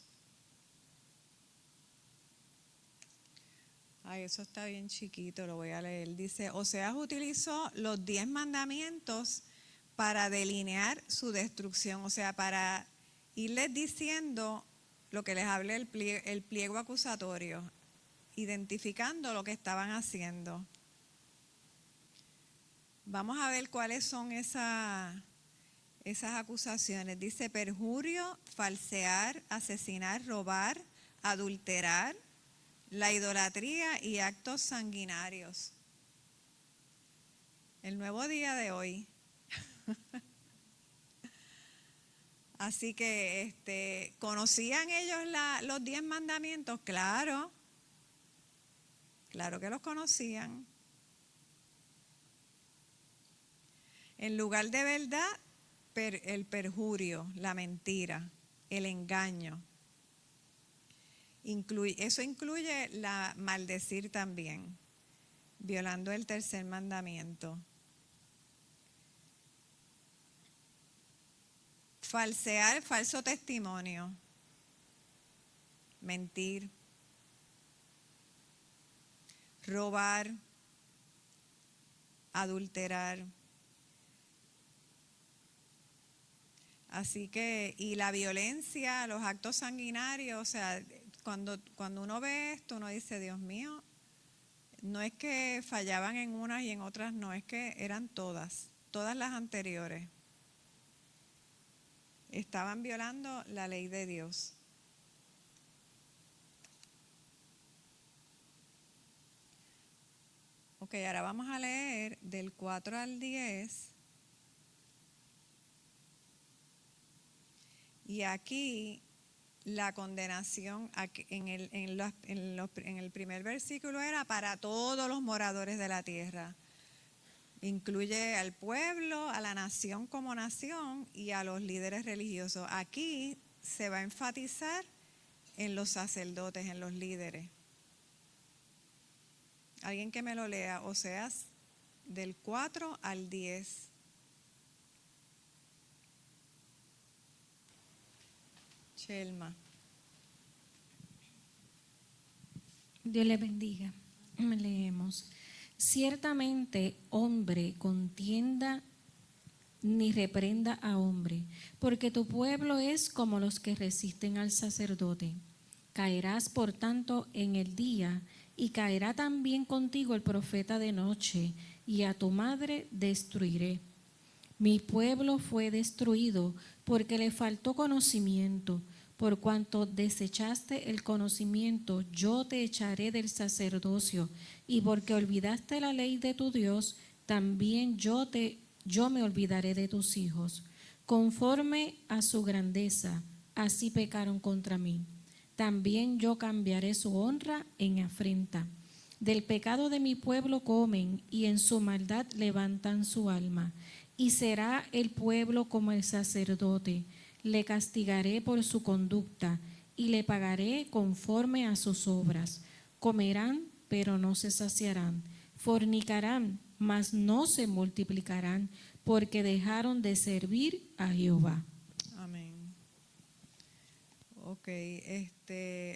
Ay, eso está bien chiquito, lo voy a leer. Dice, Oseas utilizó los 10 mandamientos para delinear su destrucción, o sea, para irles diciendo lo que les hablé, el pliego acusatorio, identificando lo que estaban haciendo. Vamos a ver cuáles son esas acusaciones. Dice perjurio, falsear, asesinar, robar, adulterar, la idolatría y actos sanguinarios. El nuevo día de hoy. Así que, ¿conocían ellos los 10 mandamientos? Claro. Claro que los conocían. En lugar de verdad, el perjurio, la mentira, el engaño. Eso incluye la maldecir también, violando el tercer mandamiento. Falsear, falso testimonio, mentir, robar, adulterar. Así que, y la violencia, los actos sanguinarios, o sea, cuando uno ve esto, uno dice, Dios mío, no es que fallaban en unas y en otras no, es que eran todas las anteriores. Estaban violando la ley de Dios. Ok, ahora vamos a leer del 4 al 10. Y aquí la condenación en el primer versículo era para todos los moradores de la tierra. Incluye al pueblo, a la nación como nación y a los líderes religiosos. Aquí se va a enfatizar en los sacerdotes, en los líderes. Alguien que me lo lea, Oseas del 4 al 10. Chelma. Dios les bendiga. Leemos. Ciertamente hombre contienda ni reprenda a hombre, porque tu pueblo es como los que resisten al sacerdote. Caerás por tanto en el día, y caerá también contigo el profeta de noche, y a tu madre destruiré. Mi pueblo fue destruido porque le faltó conocimiento. Por cuanto desechaste el conocimiento, yo te echaré del sacerdocio, y porque olvidaste la ley de tu Dios, también yo me olvidaré de tus hijos. Conforme a su grandeza, así pecaron contra mí. También yo cambiaré su honra en afrenta. Del pecado de mi pueblo comen, y en su maldad levantan su alma. Y será el pueblo como el sacerdote. Le castigaré por su conducta y le pagaré conforme a sus obras. Comerán, pero no se saciarán. Fornicarán, mas no se multiplicarán, porque dejaron de servir a Jehová. Amén. Ok,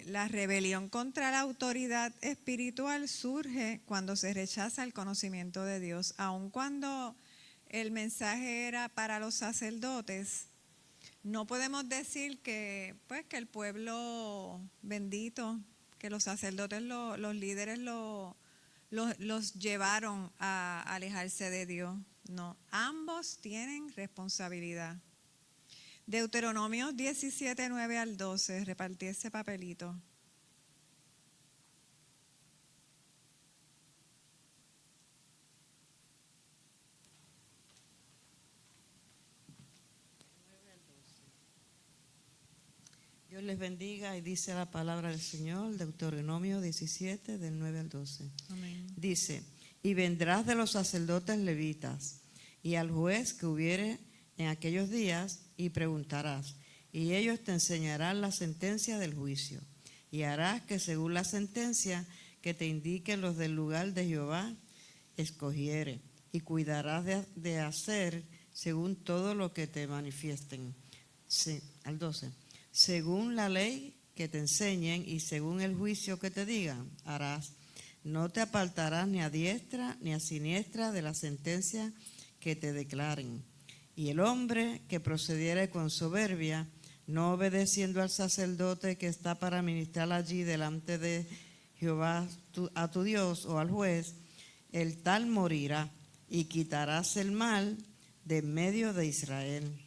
la rebelión contra la autoridad espiritual surge cuando se rechaza el conocimiento de Dios. Aun cuando el mensaje era para los sacerdotes, no podemos decir que el pueblo bendito, que los sacerdotes, los líderes lo los llevaron a alejarse de Dios. No, ambos tienen responsabilidad. Deuteronomio 17, 9 al 12, repartí ese papelito. Dios les bendiga y dice la palabra del Señor, Deuteronomio 17, del 9 al 12. Amén. Dice, y vendrás de los sacerdotes levitas y al juez que hubiere en aquellos días y preguntarás, y ellos te enseñarán la sentencia del juicio, y harás que según la sentencia que te indiquen los del lugar de Jehová escogiere, y cuidarás de hacer según todo lo que te manifiesten. Sí, al 12. Según la ley que te enseñen y según el juicio que te digan, harás. No te apartarás ni a diestra ni a siniestra de la sentencia que te declaren. Y el hombre que procediere con soberbia, no obedeciendo al sacerdote que está para ministrar allí delante de Jehová a tu Dios o al juez, el tal morirá, y quitarás el mal de en medio de Israel.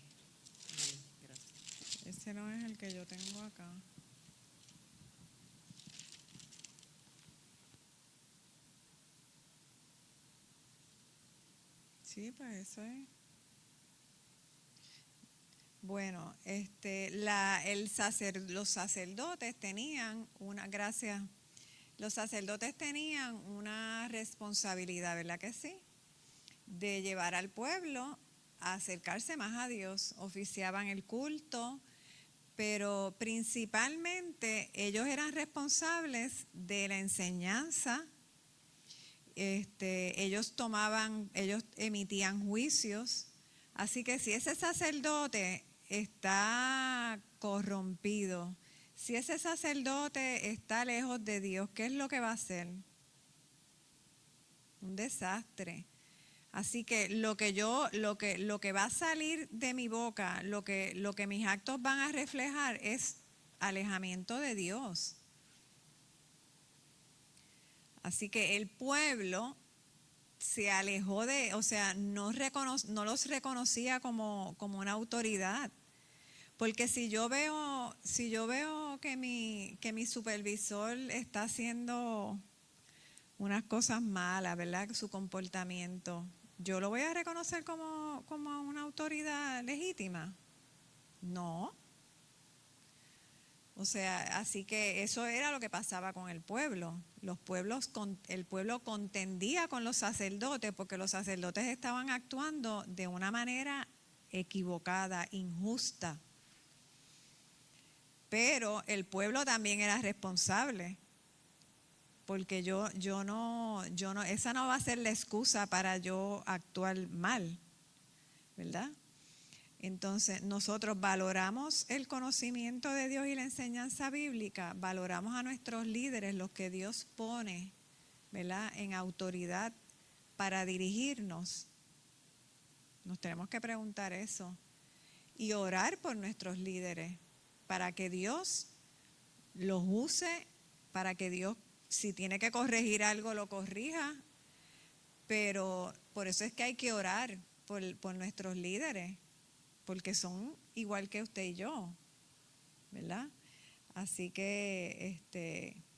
Ese no es el que yo tengo acá. Sí, pues eso es. Bueno, los sacerdotes tenían los sacerdotes tenían una responsabilidad, ¿verdad que sí? De llevar al pueblo a acercarse más a Dios. Oficiaban el culto, pero principalmente ellos eran responsables de la enseñanza. Ellos emitían juicios. Así que si ese sacerdote está corrompido, si ese sacerdote está lejos de Dios, ¿qué es lo que va a hacer? Un desastre. Así que lo que va a salir de mi boca, lo que mis actos van a reflejar es alejamiento de Dios. Así que el pueblo se alejó no los reconocía como una autoridad. Porque si yo veo que mi supervisor está haciendo unas cosas malas, ¿verdad? Su comportamiento, ¿yo lo voy a reconocer como una autoridad legítima? No. O sea, así que eso era lo que pasaba con el pueblo. El pueblo contendía con los sacerdotes porque los sacerdotes estaban actuando de una manera equivocada, injusta. Pero el pueblo también era responsable, porque esa no va a ser la excusa para yo actuar mal, ¿verdad? Entonces, nosotros valoramos el conocimiento de Dios y la enseñanza bíblica, valoramos a nuestros líderes, los que Dios pone, ¿verdad?, en autoridad para dirigirnos. Nos tenemos que preguntar eso y orar por nuestros líderes para que Dios los use, para que Dios, si tiene que corregir algo, lo corrija. Pero por eso es que hay que orar por nuestros líderes, porque son igual que usted y yo, ¿verdad? Así que,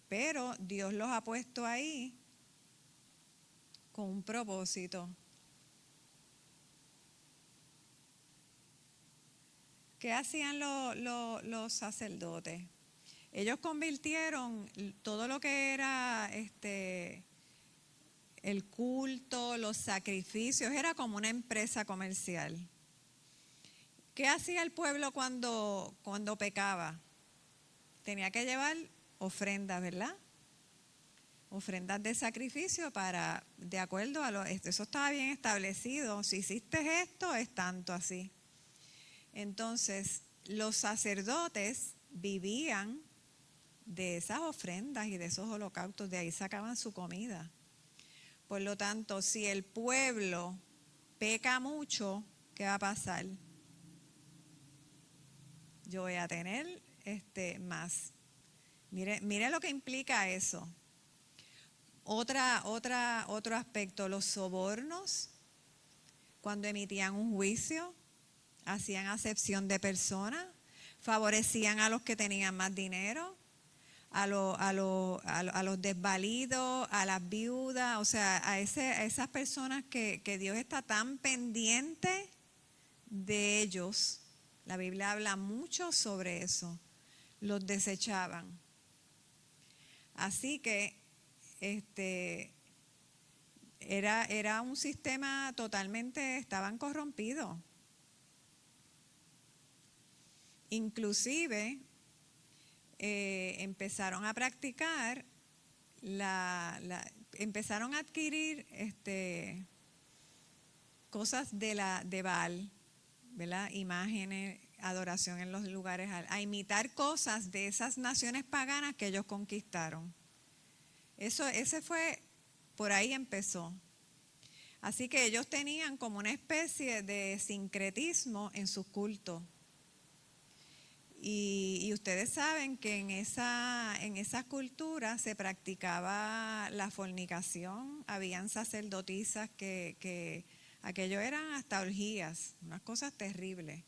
pero Dios los ha puesto ahí con un propósito. ¿Qué hacían los sacerdotes? Ellos convirtieron todo lo que era el culto, los sacrificios, era como una empresa comercial. ¿Qué hacía el pueblo cuando pecaba? Tenía que llevar ofrendas, ¿verdad? Ofrendas de sacrificio de acuerdo a eso estaba bien establecido. Si hiciste esto, es tanto así. Entonces, los sacerdotes vivían de esas ofrendas y de esos holocaustos, de ahí sacaban su comida. Por lo tanto, si el pueblo peca mucho, ¿qué va a pasar? Yo voy a tener más. Mire lo que implica eso. Otro aspecto, los sobornos, cuando emitían un juicio, hacían acepción de personas, favorecían a los que tenían más dinero, a los desvalidos, a las viudas, o sea, a esas personas que Dios está tan pendiente de ellos. La Biblia habla mucho sobre eso. Los desechaban. Así que era un sistema totalmente, estaban corrompidos. Inclusive empezaron a practicar, empezaron a adquirir cosas de Baal, ¿verdad? Imágenes, adoración en los lugares, a imitar cosas de esas naciones paganas que ellos conquistaron. Ese fue, por ahí empezó. Así que ellos tenían como una especie de sincretismo en sus cultos. Y ustedes saben que en esa cultura se practicaba la fornicación, habían sacerdotisas que aquello eran hasta orgías, unas cosas terribles.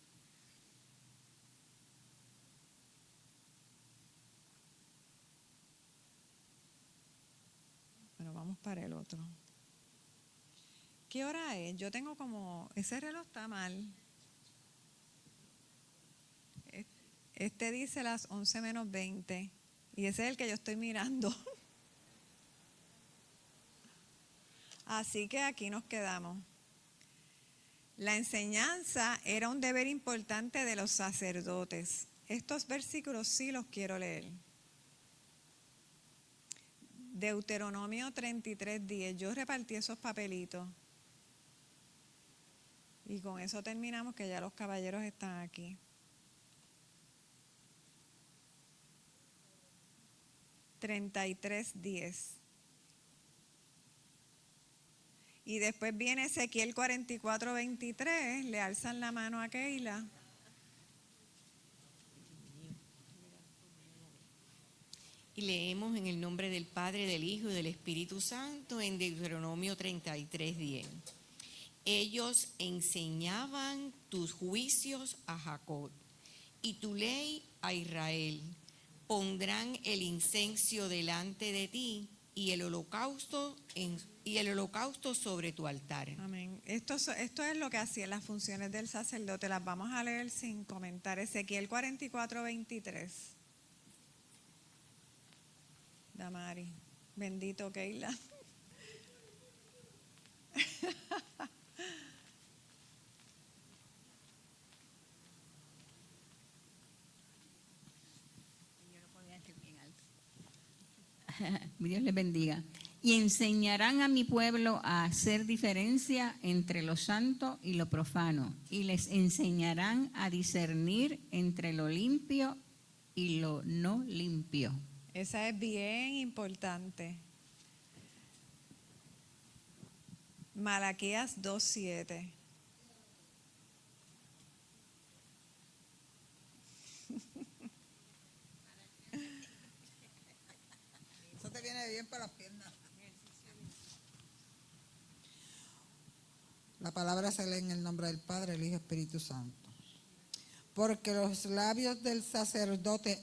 Bueno, vamos para el otro. ¿Qué hora es? Yo tengo como, ese reloj está mal. Este dice las 11:20 y ese es el que yo estoy mirando. Así que aquí nos quedamos. La enseñanza era un deber importante de los sacerdotes. Estos versículos sí los quiero leer. Deuteronomio 33:10. Yo repartí esos papelitos. Y con eso terminamos, que ya los caballeros están aquí. 33:10. Y después viene Ezequiel 44:23. Le alzan la mano a Keila. Y leemos en el nombre del Padre, del Hijo y del Espíritu Santo en Deuteronomio 33:10. Ellos enseñaban tus juicios a Jacob y tu ley a Israel. Pondrán el incienso delante de ti y el holocausto sobre tu altar. Amén. Esto es lo que hacían las funciones del sacerdote. Las vamos a leer sin comentar. Ezequiel 44:23. Damari. Bendito Keila. Dios les bendiga. Y enseñarán a mi pueblo a hacer diferencia entre lo santo y lo profano, y les enseñarán a discernir entre lo limpio y lo no limpio. Esa es bien importante. Malaquías 2:7. Eso te viene bien para las piernas. La palabra se lee en el nombre del Padre, el Hijo y el Espíritu Santo. Porque los labios del sacerdote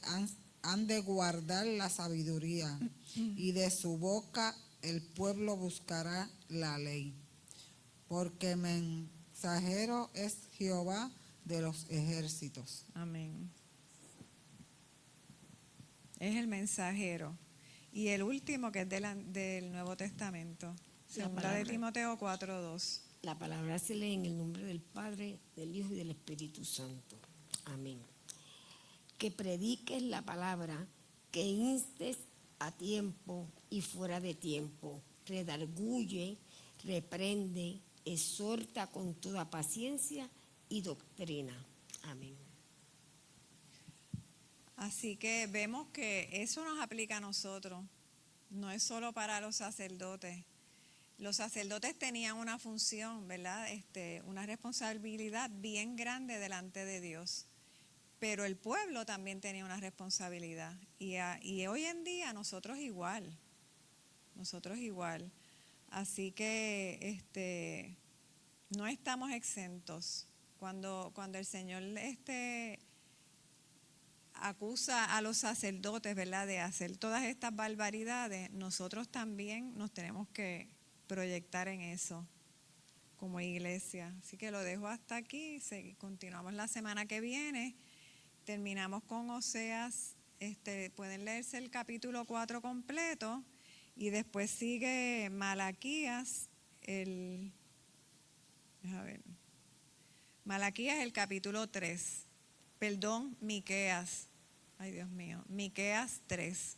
han de guardar la sabiduría, y de su boca el pueblo buscará la ley. Porque mensajero es Jehová de los ejércitos. Amén. Es el mensajero. Y el último, que es del Nuevo Testamento, segunda de Timoteo 4:2. La palabra se lee en el nombre del Padre, del Hijo y del Espíritu Santo. Amén. Que prediques la palabra, que instes a tiempo y fuera de tiempo, redarguye, reprende, exhorta con toda paciencia y doctrina. Amén. Así que vemos que eso nos aplica a nosotros, no es solo para los sacerdotes. Los sacerdotes tenían una función, ¿verdad? Una responsabilidad bien grande delante de Dios, pero el pueblo también tenía una responsabilidad, y hoy en día nosotros igual. nosotros igual. Así que no estamos exentos. Cuando el Señor acusa a los sacerdotes, ¿verdad?, de hacer todas estas barbaridades, nosotros también nos tenemos que proyectar en eso como iglesia. Así que lo dejo hasta aquí, continuamos la semana que viene, terminamos con Oseas, pueden leerse el capítulo 4 completo y después sigue Malaquías, Malaquías el capítulo 3, Miqueas, ay Dios mío, Miqueas 3.